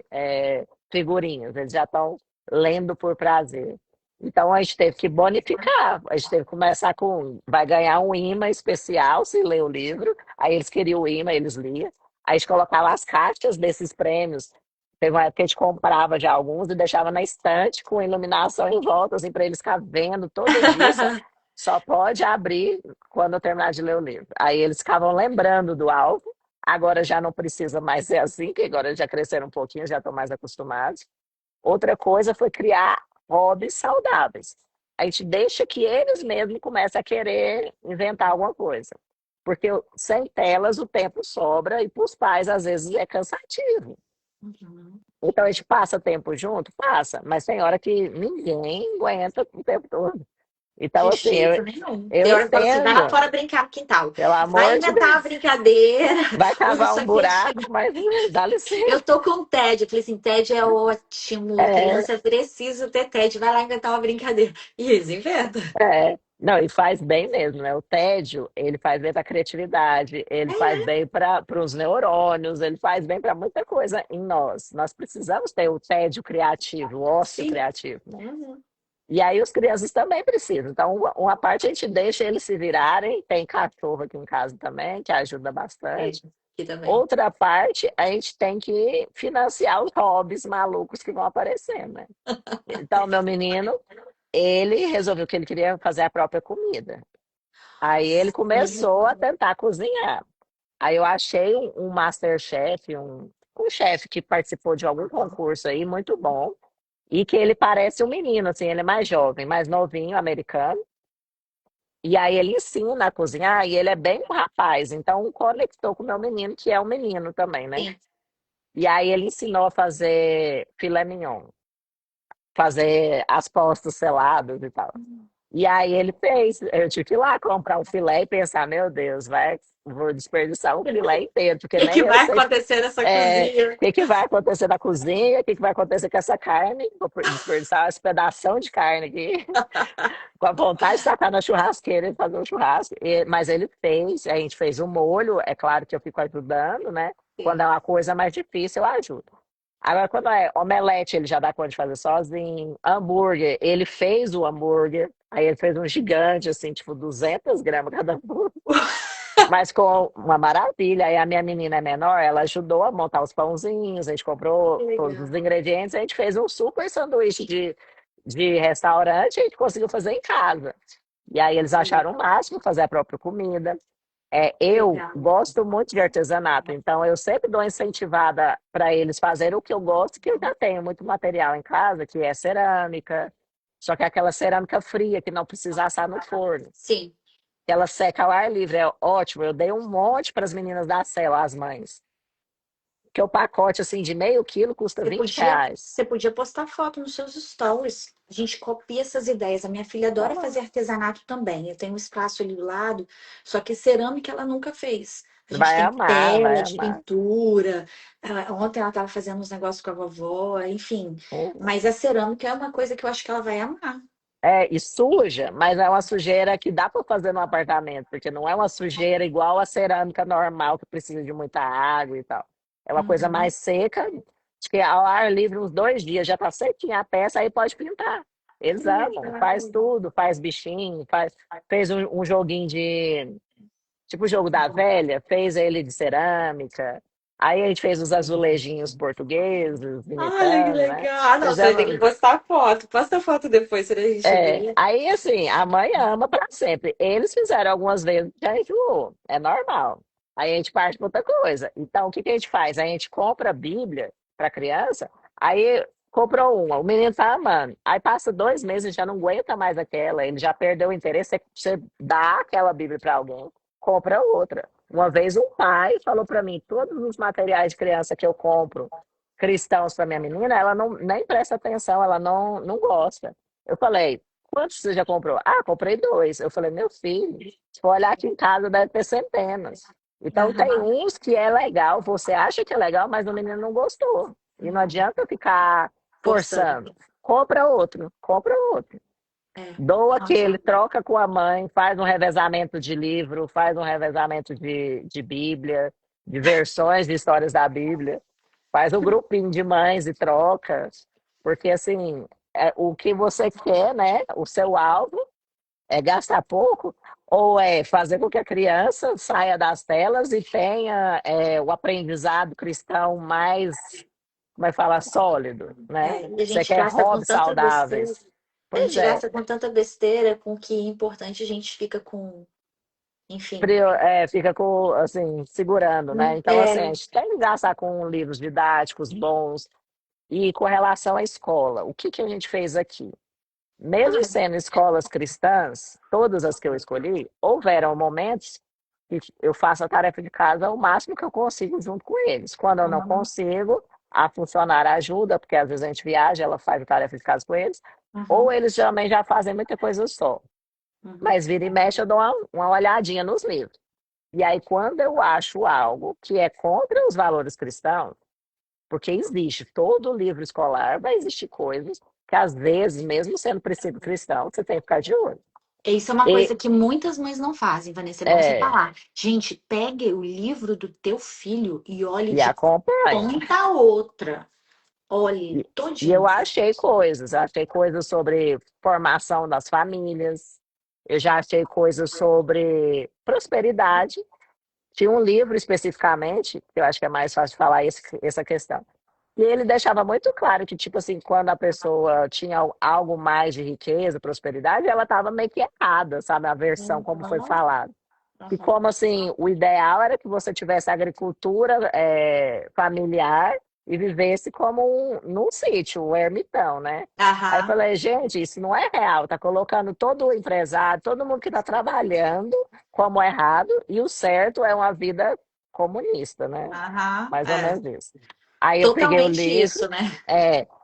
figurinhas. Eles já estão lendo por prazer. Então a gente teve que bonificar. A gente teve que começar com. Vai ganhar um imã especial se ler o livro. Aí eles queriam o imã, eles liam. Aí a gente colocava as caixas desses prêmios. Teve uma época que a gente comprava já alguns e deixava na estante com iluminação em volta, assim, para eles ficar vendo todo dia. Só pode abrir quando eu terminar de ler o livro. Aí eles ficavam lembrando do alvo. Agora já não precisa mais ser assim, porque agora eles já cresceram um pouquinho, já estão mais acostumados. Outra coisa foi criar hobbies saudáveis. A gente deixa que eles mesmos comecem a querer inventar alguma coisa. Porque sem telas o tempo sobra e para os pais às vezes é cansativo. Uhum. Então a gente passa tempo junto? Passa, mas tem hora que ninguém aguenta o tempo todo. Então, De assim, eu, jeito nenhum. eu Tem hora que fala assim, vai lá entendo, fora brincar no quintal. pelo Vai amor de inventar uma Deus. brincadeira, Vai um cavar um sorvete. buraco, mas dá Eu licença. tô com TED. Eu falei assim, TED é ótimo. É, Criança precisa ter TED. Vai lá inventar uma brincadeira. E eles inventam. Não, e faz bem mesmo, né? O tédio, ele faz bem para a criatividade, ele faz bem para os neurônios, ele faz bem para muita coisa em nós. Nós precisamos ter o tédio criativo, o ócio Sim. criativo, né? Uhum. E aí os crianças também precisam. Então, uma parte a gente deixa eles se virarem, tem cachorro aqui em casa também, que ajuda É, bastante. aqui também. Outra parte, a gente tem que financiar os hobbies malucos que vão aparecendo, né? Então, meu menino, ele resolveu que ele queria fazer a própria comida. Aí ele começou a Sim. tentar cozinhar. Aí eu achei um MasterChef, um chefe que participou de algum concurso aí, muito bom, e que ele parece um menino, assim, ele é mais jovem, mais novinho, americano. E aí ele ensina a cozinhar e ele é bem um rapaz, então conectou com o meu menino, que é um menino também, né? Sim. E aí ele ensinou a fazer filé mignon, fazer as postas seladas e tal. E aí ele fez, eu tive que ir lá comprar um filé e pensar, meu Deus, vou desperdiçar um filé inteiro, O porque que, que nem eu vai sei acontecer nessa o cozinha? que vai acontecer na cozinha, o que vai acontecer com essa carne, vou desperdiçar esse pedação de carne aqui, com a vontade de sacar na churrasqueira e fazer um churrasco. Mas ele fez, a gente fez o molho, é claro que eu fico ajudando, né? Quando Sim. é uma coisa mais difícil, eu ajudo. Agora, quando é omelete, ele já dá conta de fazer sozinho. Hambúrguer, ele fez o hambúrguer. Aí ele fez um gigante, assim, tipo 200 gramas cada hambúrguer. Mas com uma maravilha. Aí a minha menina é menor, ela ajudou a montar os pãozinhos, a gente Que comprou todos os legal. ingredientes, a gente fez um super sanduíche de restaurante e a gente conseguiu fazer em casa. E aí eles acharam o máximo fazer a própria comida. Eu Legal. gosto muito de artesanato, então eu sempre dou incentivada para eles fazerem o que eu gosto, que eu já tenho muito material em casa, que é cerâmica, só que é aquela cerâmica fria, que não precisa assar no forno, Sim. que ela seca ao ar livre, é ótimo. Eu dei um monte para as meninas da Cel, as mães, que o pacote assim de meio quilo custa Você vinte podia, reais. você podia postar foto nos seus stories. A gente copia essas ideias. A minha filha adora fazer artesanato também. Eu tenho um espaço ali do lado, só que cerâmica ela nunca fez. A gente Vai tem amar, vai tela de amar. pintura. Ontem ela estava fazendo uns negócios com a vovó, enfim. Uhum. Mas a cerâmica é uma coisa que eu acho que ela vai amar. E suja, mas é uma sujeira que dá para fazer no apartamento, porque não é uma sujeira igual a cerâmica normal, que precisa de muita água e tal. É uma coisa Uhum. mais seca, acho que ao ar livre uns 2 dias já está sequinha a peça, aí pode pintar. Eles Que amam, faz legal. tudo, faz bichinho, fez um joguinho de tipo o jogo da velha, fez ele de cerâmica. Aí a gente fez os azulejinhos portugueses, Olha que imitando, né? legal. Ah, não, você vai ter que Fizemos, postar foto. Posta foto depois pra gente ver. aí assim, a mãe ama para sempre. Eles fizeram algumas vezes, já enjoou, é normal. Aí a gente parte para outra coisa. Então, o que que a gente faz? A gente compra a Bíblia para criança, aí comprou uma, o menino tá amando. Aí passa 2 meses, já não aguenta mais aquela, ele já perdeu o interesse, você dá aquela Bíblia para alguém, compra outra. Uma vez um pai falou para mim, todos os materiais de criança que eu compro, cristãos para minha menina, ela não nem presta atenção, ela não gosta. Eu falei, quantos você já comprou? Ah, comprei 2. Eu falei, meu filho, se for olhar aqui em casa, deve ter centenas. Então, tem Aham. uns que é legal, você acha que é legal, mas o menino não gostou. E não adianta ficar Forçando. forçando. Compra outro, compra outro. É. Doa Nossa. aquele, troca com a mãe, faz um revezamento de livro, faz um revezamento de Bíblia, de versões de histórias da Bíblia. Faz um grupinho de mães e troca. Porque, assim, o que você quer, né? O seu alvo é gastar pouco ou é fazer com que a criança saia das telas e tenha o aprendizado cristão mais, como é que fala, sólido, né? E a Você gente quer gasta com hobbies tanta besteira. saudáveis. A Pois gente é, gasta com tanta besteira, com o que é importante a gente fica com. Enfim. fica com, assim, segurando, né? Então, assim, a É. gente tem que gastar com livros didáticos bons e com relação à escola. O que que a gente fez aqui? Mesmo Ah, sendo escolas cristãs, todas as que eu escolhi, houveram momentos que eu faço a tarefa de casa o máximo que eu consigo junto com eles. Quando eu não uhum, consigo, a funcionária ajuda, porque às vezes a gente viaja, ela faz a tarefa de casa com eles, ou uhum, eles também já fazem muita coisa só. uhum. Mas vira e mexe, eu dou uma olhadinha nos livros. E aí, quando eu acho algo que é contra os valores cristãos, porque existe, todo livro escolar vai existir coisas que, às vezes, mesmo sendo princípio cristão, você tem que ficar de olho. Isso é uma E, coisa que muitas mães não fazem, Vanessa. É bom você é, falar. Gente, pegue o livro do teu filho e olhe e de acompanhe. ponta a outra. Olhe E, e eu todinho. achei coisas sobre formação das famílias, eu já achei coisas sobre prosperidade. Tinha um livro especificamente, que eu acho que é mais fácil de falar essa questão. E ele deixava muito claro que, tipo assim, quando a pessoa tinha algo mais de riqueza, prosperidade, ela estava meio que errada, sabe? A versão como foi Uhum, falado. E uhum. como assim, o ideal era que você tivesse agricultura familiar e vivesse como num sítio, um ermitão, né? Aí eu Aham, falei, gente, isso não é real, tá colocando todo o empresário, todo mundo que está trabalhando como errado, e o certo é uma vida comunista, né? aham. Mais ou É. menos isso. Aí eu peguei o Totalmente livro, isso, né?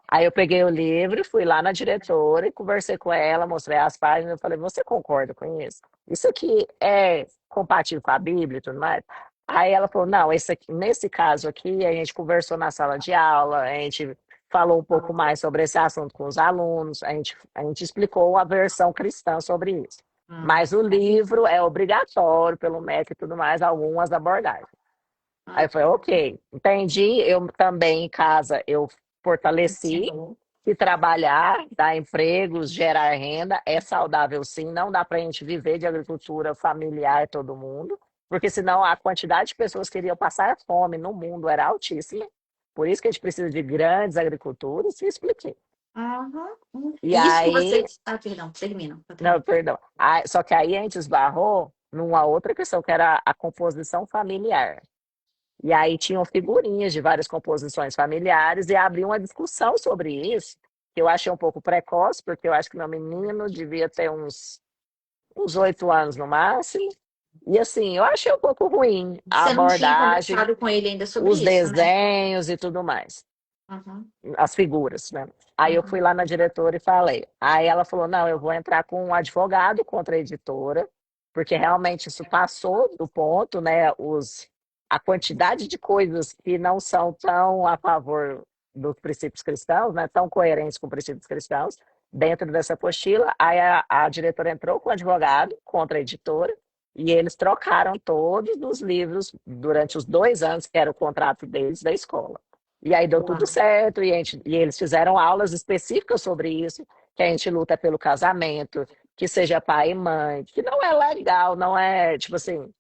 aí eu peguei o livro, fui lá na diretora e conversei com ela, mostrei as páginas, eu falei, você concorda com isso? Isso aqui é compatível com a Bíblia e tudo mais? Aí ela falou, não, nesse caso aqui, a gente conversou na sala de aula, a gente falou um pouco mais sobre esse assunto com os alunos, a gente explicou a versão cristã sobre isso. Hum. Mas o livro é obrigatório pelo MEC e tudo mais, algumas abordagens. Aí Ah, eu falei, ok, entendi. Eu também em casa eu fortaleci ensinou. que trabalhar, dar empregos, gerar renda é saudável sim. Não dá para a gente viver de agricultura familiar todo mundo, porque senão a quantidade de pessoas que iriam passar fome no mundo era altíssima. Por isso que a gente precisa de grandes agriculturas, e expliquei. Aham. E Isso que aí, você. Ah, perdão, termina. não, perdão. Só que aí a gente esbarrou numa outra questão, que era a composição familiar. E aí tinham figurinhas de várias composições familiares e abriu uma discussão sobre isso, que eu achei um pouco precoce, porque eu acho que meu menino devia ter uns 8 anos no máximo. E assim, eu achei um pouco ruim a Você não tinha abordagem, conversado com ele ainda sobre os isso, né? desenhos e tudo mais, Uhum, as figuras, né? Aí eu fui uhum. lá na diretora e falei. Aí ela falou: não, eu vou entrar com um advogado contra a editora, porque realmente isso passou do ponto, né? A quantidade de coisas que não são tão a favor dos princípios cristãos, né? Tão coerentes com princípios cristãos, dentro dessa apostila. Aí a diretora entrou com o advogado contra a editora. E eles trocaram todos os livros durante os 2 anos que era o contrato deles da escola. E aí deu tudo Uau. certo, e eles fizeram aulas específicas sobre isso, que a gente luta pelo casamento, que seja pai e mãe, que não é legal, não é, tipo assim,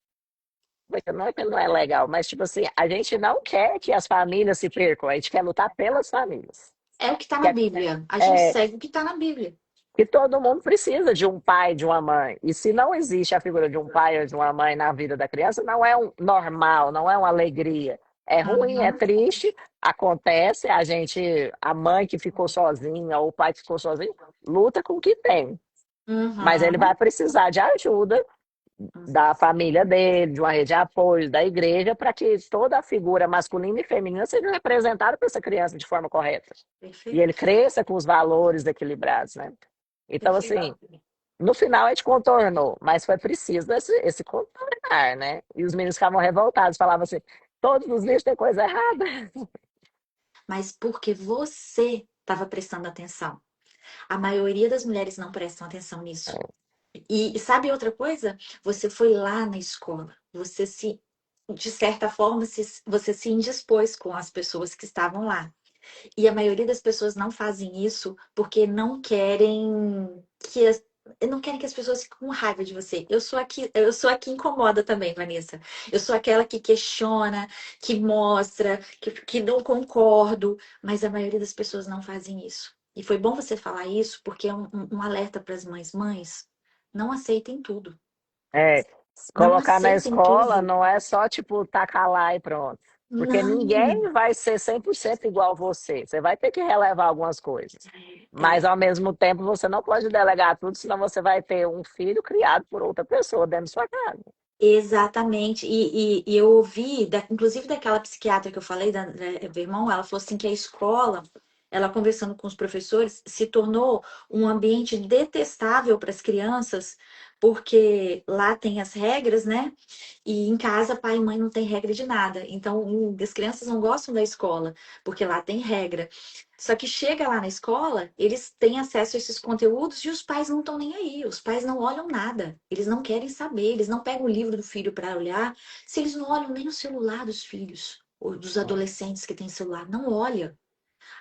não é que não é legal, mas tipo assim, a gente não quer que as famílias se percam, a gente quer lutar pelas famílias. É o que está na Que Bíblia. A gente é, segue o que está na Bíblia. que todo mundo precisa de um pai, de uma mãe. E se não existe a figura de um pai ou de uma mãe na vida da criança, não é um normal, não é uma alegria. É ruim, é Uhum, triste, acontece, a mãe que ficou sozinha ou o pai que ficou sozinho, luta com o que tem. Mas ele vai uhum, precisar de ajuda uhum. da família dele, de uma rede de apoio, da igreja, para que toda a figura masculina e feminina seja representada por essa criança de forma correta. E ele Perfeito, cresça com os valores equilibrados, né? Então, perfeito. assim, no final a gente contornou, mas foi preciso esse contornar, né? E os meninos ficavam revoltados, falavam assim: todos os livros têm coisa errada. Mas porque você estava prestando atenção. A maioria das mulheres não prestam atenção nisso. E sabe outra coisa? Você foi lá na escola. De certa forma, você se indispôs com as pessoas que estavam lá. E a maioria das pessoas não fazem isso porque não querem que as pessoas fiquem com raiva de você. Eu sou aqui incomoda também, Vanessa. Eu sou aquela que questiona, que mostra, que não concordo, mas a maioria das pessoas não fazem isso. E foi bom você falar isso porque é um alerta para as mães. Mães, não aceitem tudo. É, Não colocar na aceitem escola tudo. não é só, tipo, tacar lá e pronto. Porque Não. ninguém vai ser 100% igual você. Você vai ter que relevar algumas coisas. Mas, É, ao mesmo tempo, você não pode delegar tudo, senão você vai ter um filho criado por outra pessoa dentro da sua casa. exatamente. E eu ouvi, inclusive daquela psiquiatra que eu falei, da Vermont, ela falou assim que a escola, ela conversando com os professores, se tornou um ambiente detestável para as crianças, porque lá tem as regras, né? E em casa, pai e mãe não tem regra de nada. Então, as crianças não gostam da escola, porque lá tem regra. Só que chega lá na escola, eles têm acesso a esses conteúdos e os pais não estão nem aí. Os pais não olham nada. Eles não querem saber. Eles não pegam o livro do filho para olhar. Se eles não olham nem o celular dos filhos, ou dos adolescentes que têm celular, não olha.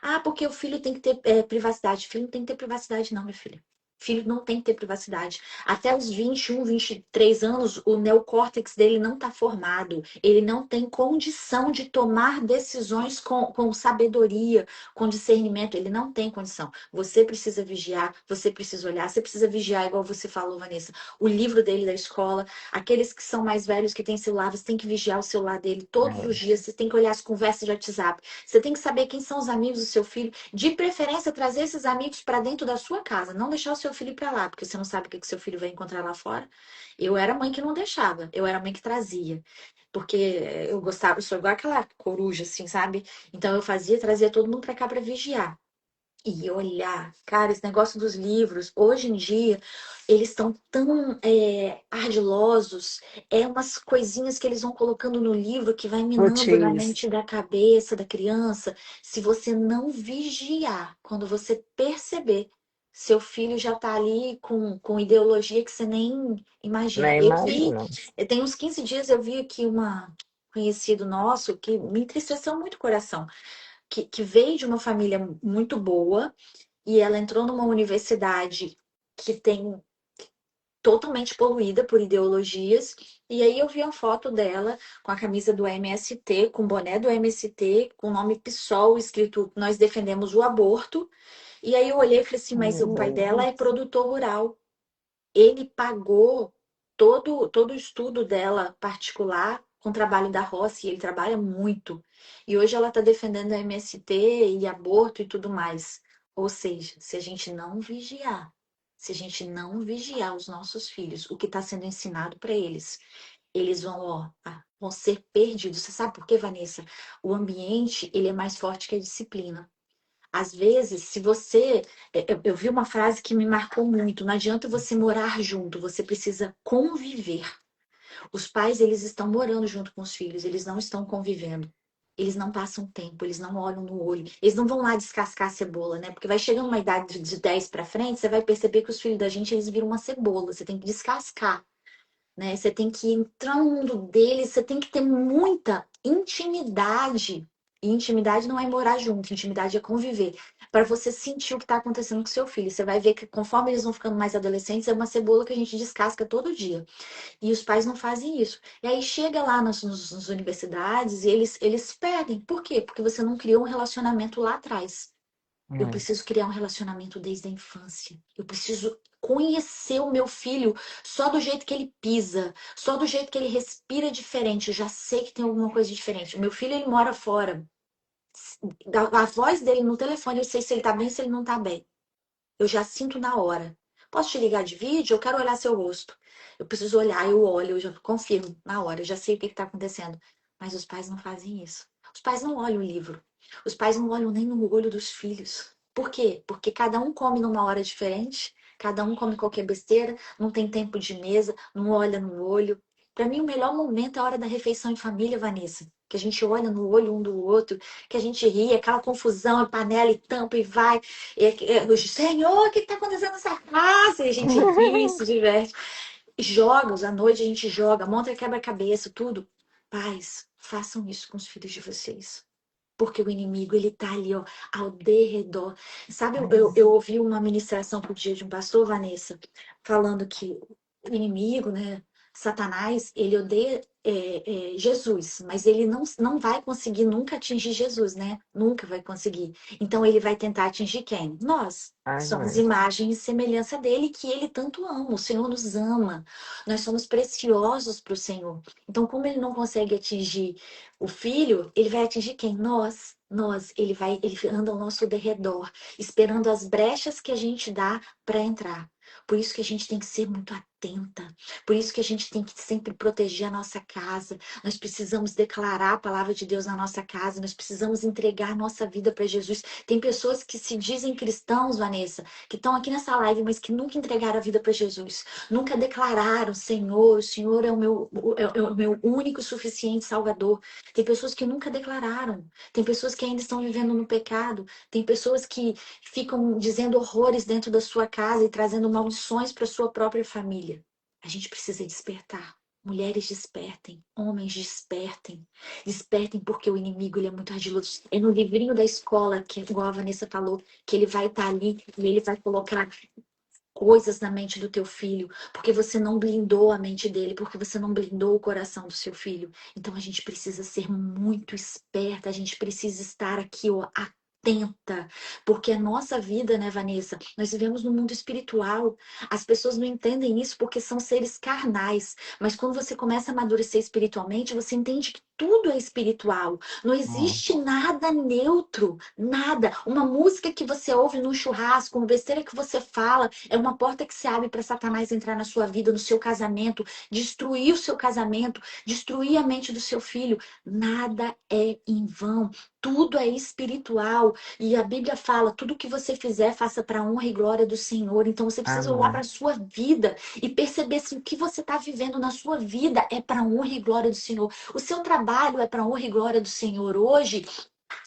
Ah, porque o filho tem que ter privacidade. Filho não tem que ter privacidade, não, minha filha. Filho não tem que ter privacidade. Até os 21, 23 anos, o neocórtex dele não está formado. Ele não tem condição de tomar decisões com sabedoria, com discernimento. Ele não tem condição. Você precisa vigiar, você precisa olhar, você precisa vigiar, igual você falou, Vanessa. O livro dele da escola, aqueles que são mais velhos, que têm celular, você tem que vigiar o celular dele todos os dias. Você tem que olhar as conversas de WhatsApp. Você tem que saber quem são os amigos do seu filho. De preferência, trazer esses amigos para dentro da sua casa. Não deixar o seu filho para lá, porque você não sabe o que seu filho vai encontrar lá fora. Eu era mãe que não deixava. Eu era mãe que trazia. Porque eu gostava, eu sou igual aquela coruja, assim, sabe? Então eu fazia, trazia todo mundo para cá para vigiar. E olhar, cara, esse negócio dos livros, hoje em dia, eles estão tão ardilosos, umas coisinhas que eles vão colocando no livro que vai minando na Sutis, mente da cabeça da criança. Se você não vigiar, quando você perceber, seu filho já tá ali com ideologia que você nem imagina. nem imagina. Tem uns 15 dias eu vi aqui uma conhecido nosso que me entristeceu muito o coração que veio de uma família muito boa e ela entrou numa universidade que tem totalmente poluída por ideologias. E aí eu vi uma foto dela com a camisa do MST, com o boné do MST, com o nome PSOL escrito Nós defendemos o aborto. E aí eu olhei e falei assim, mas Meu o pai Deus. dela é produtor rural. Ele pagou todo o estudo dela particular com o trabalho da roça, e ele trabalha muito. E hoje ela está defendendo a MST e aborto e tudo mais. Ou seja, se a gente não vigiar, se a gente não vigiar os nossos filhos, o que está sendo ensinado para eles, eles vão, ó, vão ser perdidos. Você sabe por quê, Vanessa? O ambiente, ele é mais forte que a disciplina. Às vezes, se você. Eu vi uma frase que me marcou muito: não adianta você morar junto, você precisa conviver. Os pais, eles estão morando junto com os filhos, eles não estão convivendo. Eles não passam tempo, eles não olham no olho, eles não vão lá descascar a cebola, né? Porque vai chegando uma idade de 10 para frente, você vai perceber que os filhos da gente, eles viram uma cebola, você tem que descascar, né? Você tem que entrar no mundo deles, você tem que ter muita intimidade. E intimidade não é morar junto, intimidade é conviver. Para você sentir o que está acontecendo com seu filho. Você vai ver que conforme eles vão ficando mais adolescentes, é uma cebola que a gente descasca todo dia. E os pais não fazem isso. E aí chega lá nas universidades e eles perdem. Por quê? Porque você não criou um relacionamento lá atrás. Eu Hum. preciso criar um relacionamento desde a infância. Eu preciso conhecer o meu filho só do jeito que ele pisa, só do jeito que ele respira diferente. Eu já sei que tem alguma coisa diferente. O meu filho, ele mora fora. A voz dele no telefone, eu sei se ele tá bem, se ele não tá bem. Eu já sinto na hora. Posso te ligar de vídeo? Eu quero olhar seu rosto. Eu preciso olhar, eu olho, eu já confirmo na hora, eu já sei o que está acontecendo. Mas os pais não fazem isso. Os pais não olham o livro. Os pais não olham nem no olho dos filhos. Por quê? Porque cada um come numa hora diferente, cada um come qualquer besteira, não tem tempo de mesa, não olha no olho. Para mim, o melhor momento é a hora da refeição em família, Vanessa. Que a gente olha no olho um do outro, que a gente ri, aquela confusão, é panela e tampa e vai. Senhor, o que está acontecendo nessa casa? E a gente ri, se diverte. Jogos, à noite a gente joga, monta quebra-cabeça, tudo. Pais, façam isso com os filhos de vocês. Porque o inimigo, ele tá ali, ó, ao derredor. Sabe, eu ouvi uma ministração por dia de um pastor, Vanessa, falando que o inimigo, né, Satanás, ele odeia Jesus, mas ele não vai conseguir nunca atingir Jesus, né? Nunca vai conseguir. Então ele vai tentar atingir quem? Nós. Ai, Somos mãe. imagem e semelhança dele, que ele tanto ama. O Senhor nos ama. Nós somos preciosos para o Senhor. Então, como ele não consegue atingir o filho, ele vai atingir quem? Nós, ele anda ao nosso derredor, esperando as brechas que a gente dá para entrar. Por isso que a gente tem que ser muito atenta. Por isso que a gente tem que sempre proteger a nossa casa. Nós precisamos declarar a palavra de Deus na nossa casa. Nós precisamos entregar a nossa vida para Jesus. Tem pessoas que se dizem cristãos, Vanessa, que estão aqui nessa live, mas que nunca entregaram a vida para Jesus. Nunca declararam, Senhor, o Senhor é o meu único e suficiente Salvador. Tem pessoas que nunca declararam. Tem pessoas que ainda estão vivendo no pecado. Tem pessoas que ficam dizendo horrores dentro da sua casa e trazendo maldições para sua própria família. A gente precisa despertar. Mulheres despertem, homens despertem. Despertem porque o inimigo ele é muito ardiloso. É no livrinho da escola, que igual a Vanessa falou, que ele vai estar ali e ele vai colocar coisas na mente do teu filho, porque você não blindou a mente dele, porque você não blindou o coração do seu filho. Então a gente precisa ser muito esperta, a gente precisa estar aqui, ó, atenta, porque a nossa vida, né, Vanessa, nós vivemos no mundo espiritual. As pessoas não entendem isso porque são seres carnais, mas quando você começa a amadurecer espiritualmente, você entende que tudo é espiritual. Não Hum. existe nada neutro, nada. Uma música que você ouve num churrasco, uma besteira que você fala, é uma porta que se abre para Satanás entrar na sua vida, no seu casamento, destruir o seu casamento, destruir a mente do seu filho. Nada é em vão. Tudo é espiritual. E a Bíblia fala: tudo que você fizer, faça para a honra e glória do Senhor. Então você precisa olhar para Amém. a sua vida e perceber se o que você está vivendo na sua vida é para a honra e glória do Senhor. O seu trabalho é para a honra e glória do Senhor hoje.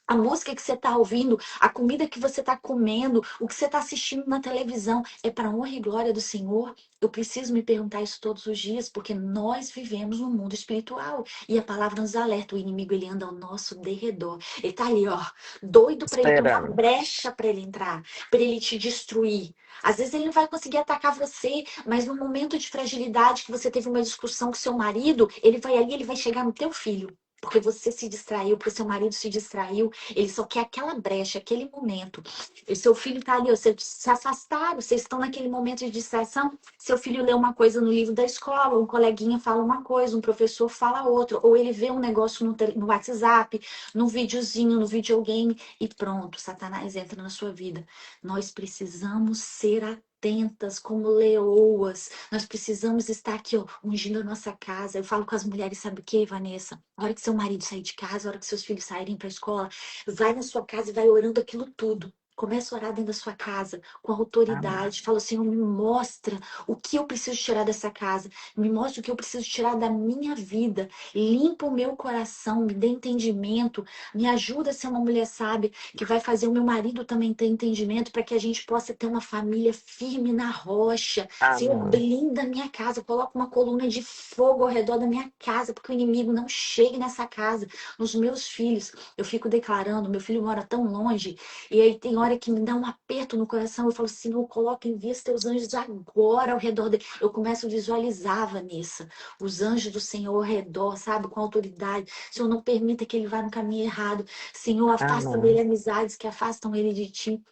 A música que você está ouvindo, a comida que você está comendo, o que você está assistindo na televisão, é para honra e glória do Senhor? Eu preciso me perguntar isso todos os dias, porque nós vivemos no mundo espiritual e a palavra nos alerta. O inimigo ele anda ao nosso derredor. Ele tá ali, ó, doido para ele ter uma Esperando. brecha para ele entrar, para ele te destruir. Às vezes ele não vai conseguir atacar você, mas no momento de fragilidade que você teve uma discussão com seu marido, ele vai ali, ele vai chegar no teu filho. Porque você se distraiu, porque seu marido se distraiu, ele só quer aquela brecha, aquele momento. E seu filho tá ali, ó, vocês se afastaram, vocês estão naquele momento de distração. Seu filho lê uma coisa no livro da escola, um coleguinha fala uma coisa, um professor fala outra, ou ele vê um negócio no WhatsApp, no videozinho, no videogame, e pronto, Satanás entra na sua vida. Nós precisamos ser atentas como leoas. Nós precisamos estar aqui, ó, ungindo a nossa casa. Eu falo com as mulheres, sabe o que, Vanessa? A hora que seu marido sair de casa, a hora que seus filhos saírem para a escola, vai na sua casa e vai orando aquilo tudo. Começa a orar dentro da sua casa, com Amém. autoridade. Fala, Senhor, me mostra o que eu preciso tirar dessa casa. Me mostra o que eu preciso tirar da minha vida. Limpa o meu coração, me dê entendimento. Me ajuda a ser uma mulher sábia, que vai fazer o meu marido também ter entendimento, para que a gente possa ter uma família firme na rocha. Senhor, Amém. blinda a minha casa. Coloca uma coluna de fogo ao redor da minha casa, porque o inimigo não chegue nessa casa, nos meus filhos. Eu fico declarando, meu filho mora tão longe, e aí tem hora que me dá um aperto no coração. Eu falo, Senhor, coloca, envia os teus anjos agora ao redor dele. Eu começo a visualizar, Vanessa, os anjos do Senhor ao redor, sabe, com autoridade. Senhor, não permita que ele vá no caminho errado. Senhor, afasta Amém. dele amizades que afastam ele de ti.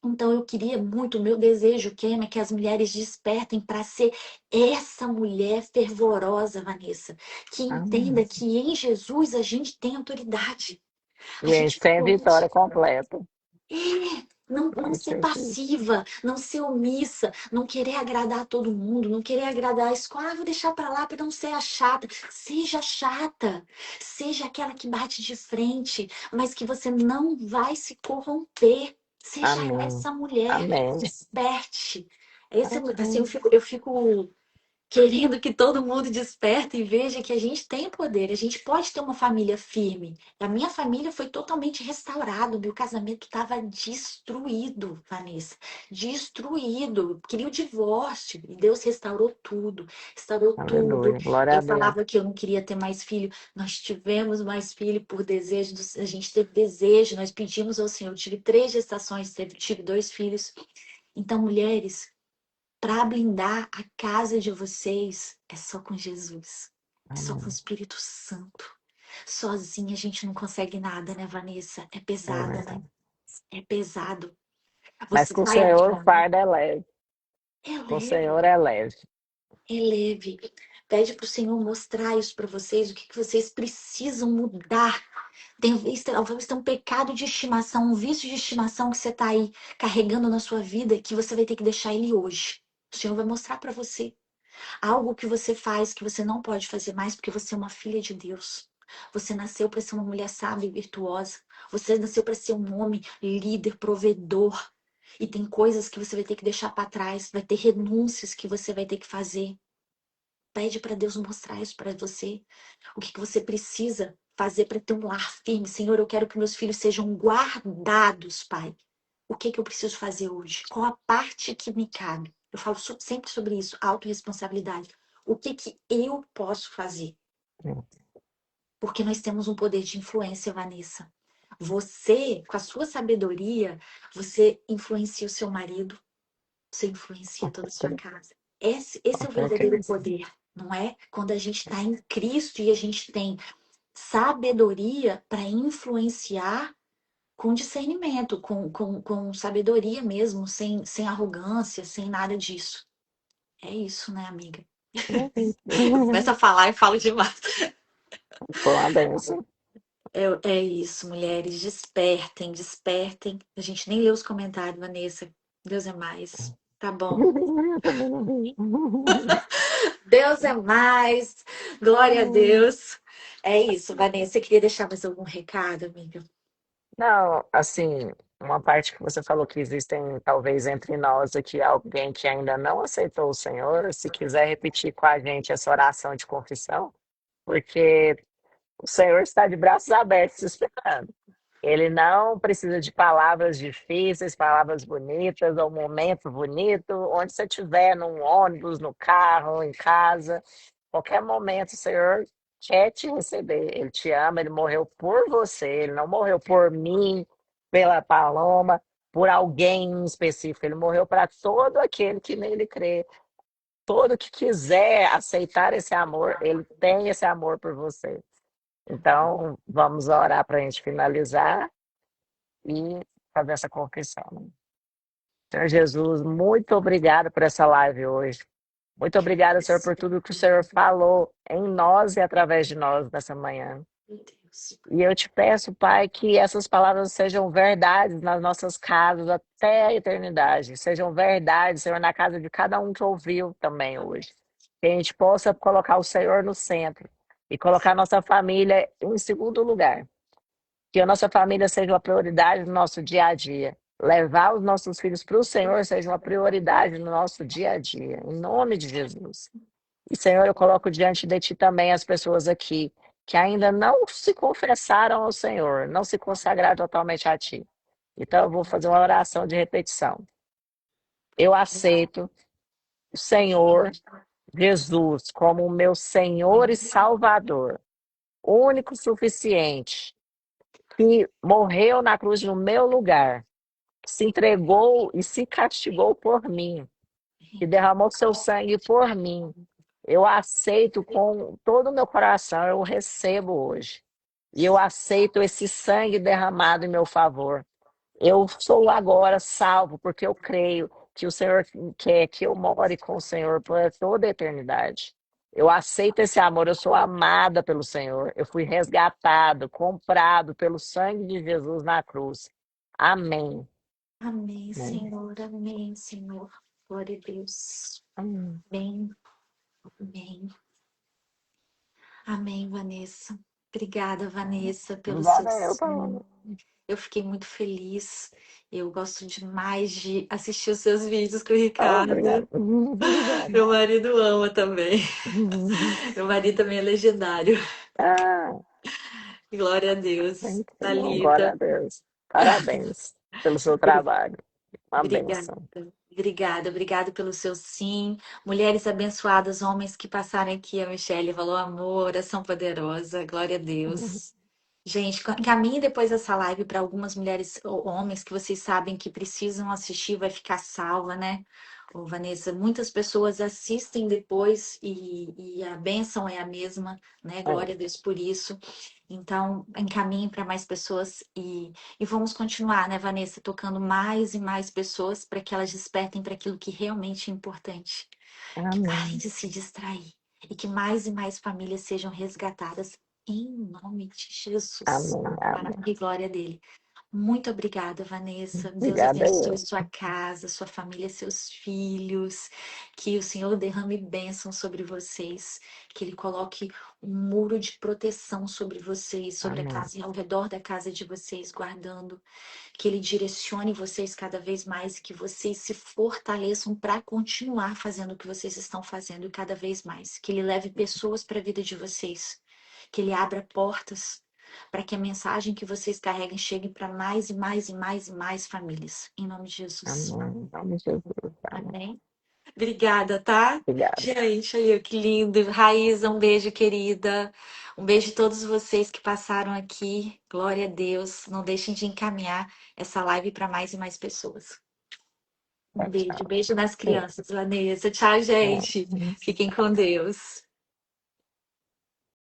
Então eu queria muito, o meu desejo queima que as mulheres despertem para ser essa mulher fervorosa, Vanessa, que entenda Amém. que em Jesus a gente tem autoridade. A E a gente gente tem pode. vitória completa. Não Com ser certeza. passiva, não ser omissa, não querer agradar todo mundo, não querer agradar a escola. Ah, vou deixar para lá para não ser a chata. Seja chata, seja aquela que bate de frente, mas que você não vai se corromper. Seja Amém. essa mulher, Amém. desperte. Esse, assim, eu Amém. fico, eu fico querendo que todo mundo desperte e veja que a gente tem poder, a gente pode ter uma família firme. A minha família foi totalmente restaurada, o meu casamento estava destruído, Vanessa, destruído. Queria o divórcio e Deus restaurou tudo, restaurou tudo. Aleluia. Glória Eu a Deus. falava que eu não queria ter mais filho, nós tivemos mais filho por desejo, a gente teve desejo, nós pedimos ao Senhor, eu tive 3 gestações, tive 2 filhos. Então, mulheres, para blindar a casa de vocês, é só com Jesus. É só com o Amém. Espírito Santo. Sozinha a gente não consegue nada, né, Vanessa? É É pesado, né? verdade. É pesado. Mas Você com o vai Senhor o adiar. fardo é leve. É Com o leve, Senhor é leve. é leve. Pede para o Senhor mostrar isso para vocês, o que, que vocês precisam mudar. Talvez tenha um pecado de estimação, um vício de estimação que você está aí carregando na sua vida, que você vai ter que deixar ele hoje. O Senhor vai mostrar para você. Algo que você faz que você não pode fazer mais porque você é uma filha de Deus. Você nasceu para ser uma mulher sábia e virtuosa. Você nasceu para ser um homem líder, provedor. E tem coisas que você vai ter que deixar para trás, vai ter renúncias que você vai ter que fazer. Pede para Deus mostrar isso para você. O que, que você precisa fazer para ter um lar firme? Senhor, eu quero que meus filhos sejam guardados, Pai. O que, que eu preciso fazer hoje? Qual a parte que me cabe? Eu falo sempre sobre isso, autorresponsabilidade. O que, que eu posso fazer? Porque nós temos um poder de influência, Vanessa. Você, com a sua sabedoria, você influencia o seu marido, você influencia toda a sua casa. Esse Com é o verdadeiro certeza. poder, não é? Quando a gente está em Cristo e a gente tem sabedoria para influenciar com discernimento, com sabedoria mesmo, sem arrogância, sem nada disso. É isso, né, amiga? Eu começo a falar e falo demais. Foi uma benção. É isso, mulheres, despertem, despertem. A gente nem lê os comentários, Vanessa. Deus é mais. Tá bom. Eu também não vi. Deus é mais. Glória a Deus. É isso, Vanessa. Você queria deixar mais algum recado, amiga? Não, assim, uma parte que você falou que existem, talvez entre nós aqui, alguém que ainda não aceitou o Senhor, se quiser repetir com a gente essa oração de confissão, porque o Senhor está de braços abertos esperando. Ele não precisa de palavras difíceis, palavras bonitas, ou um momento bonito, onde você estiver, num ônibus, no carro, em casa, qualquer momento o Senhor quer te receber. Ele te ama, ele morreu por você, ele não morreu por mim, pela Paloma, por alguém em específico, ele morreu para todo aquele que nele crê. Todo que quiser aceitar esse amor, ele tem esse amor por você. Então, vamos orar para a gente finalizar e fazer essa confissão, né? Senhor Jesus, muito obrigado por essa live hoje. Muito obrigada, Senhor, por tudo que o Senhor falou em nós e através de nós nessa manhã. Meu Deus. E eu te peço, Pai, que essas palavras sejam verdades nas nossas casas até a eternidade. Sejam verdades, Senhor, na casa de cada um que ouviu também hoje. Que a gente possa colocar o Senhor no centro e colocar a nossa família em segundo lugar. Que a nossa família seja uma prioridade no nosso dia a dia. Levar os nossos filhos para o Senhor seja uma prioridade no nosso dia a dia. Em nome de Jesus. E, Senhor, eu coloco diante de Ti também as pessoas aqui que ainda não se confessaram ao Senhor, não se consagraram totalmente a Ti. Então, eu vou fazer uma oração de repetição. Eu aceito o Senhor Jesus como o meu Senhor e Salvador, único, suficiente, que morreu na cruz no meu lugar, que se entregou e se castigou por mim, que derramou seu sangue por mim. Eu aceito com todo o meu coração, eu o recebo hoje. E eu aceito esse sangue derramado em meu favor. Eu sou agora salvo, porque eu creio que o Senhor quer que eu more com o Senhor por toda a eternidade. Eu aceito esse amor, eu sou amada pelo Senhor. Eu fui resgatado, comprado pelo sangue de Jesus na cruz. Amém. Amém, Amém. Senhor. Amém, Senhor. Glória a Deus. Amém. Amém. Amém. Amém, Vanessa. Obrigada, Vanessa, pelo seu Obrigada eu, sim. Paloma. Eu fiquei muito feliz. Eu gosto demais de assistir os seus vídeos com o Oh, obrigada. Ricardo. Obrigada. Meu marido ama também. Meu marido também é legendário. Ah, Glória a Deus. muito bom. Glória a Thalita. Deus. Parabéns pelo seu trabalho. Uma Obrigada. benção. Obrigada, obrigada pelo seu sim. Mulheres abençoadas, homens que passaram aqui, a Michelle falou amor, oração poderosa, glória a Deus. Gente, encaminhe depois essa live para algumas mulheres ou homens que vocês sabem que precisam assistir, vai ficar salva, né? Ô, Vanessa, muitas pessoas assistem depois e a bênção é a mesma, né? Glória a É, Deus por isso. Então, encaminhe para mais pessoas e vamos continuar, né, Vanessa, tocando mais e mais pessoas para que elas despertem para aquilo que realmente é importante, que parem amém. de se distrair e que mais e mais famílias sejam resgatadas em nome de Jesus, Amém. para Amém. a glória dele. Muito obrigada, Vanessa. Deus Obrigada abençoe eu. sua casa, sua família, seus filhos. Que o Senhor derrame bênção sobre vocês. Que Ele coloque um muro de proteção sobre vocês, sobre a Amém. casa e ao redor da casa de vocês, guardando. Que Ele direcione vocês cada vez mais e que vocês se fortaleçam para continuar fazendo o que vocês estão fazendo e cada vez mais. Que Ele leve pessoas para a vida de vocês. Que Ele abra portas para que a mensagem que vocês carreguem chegue para mais e mais e mais e mais famílias. Em nome de Jesus. Amém. Em nome de Jesus. Amém. Amém. Obrigada, tá? Obrigada. Gente, aí, que lindo. Raíza, um beijo, querida. Um beijo a todos vocês que passaram aqui. Glória a Deus. Não deixem de encaminhar essa live para mais e mais pessoas. Um Tchau, beijo. tchau. Beijo nas Sim. crianças, Vanessa. Tchau, gente. É. Fiquem com Deus.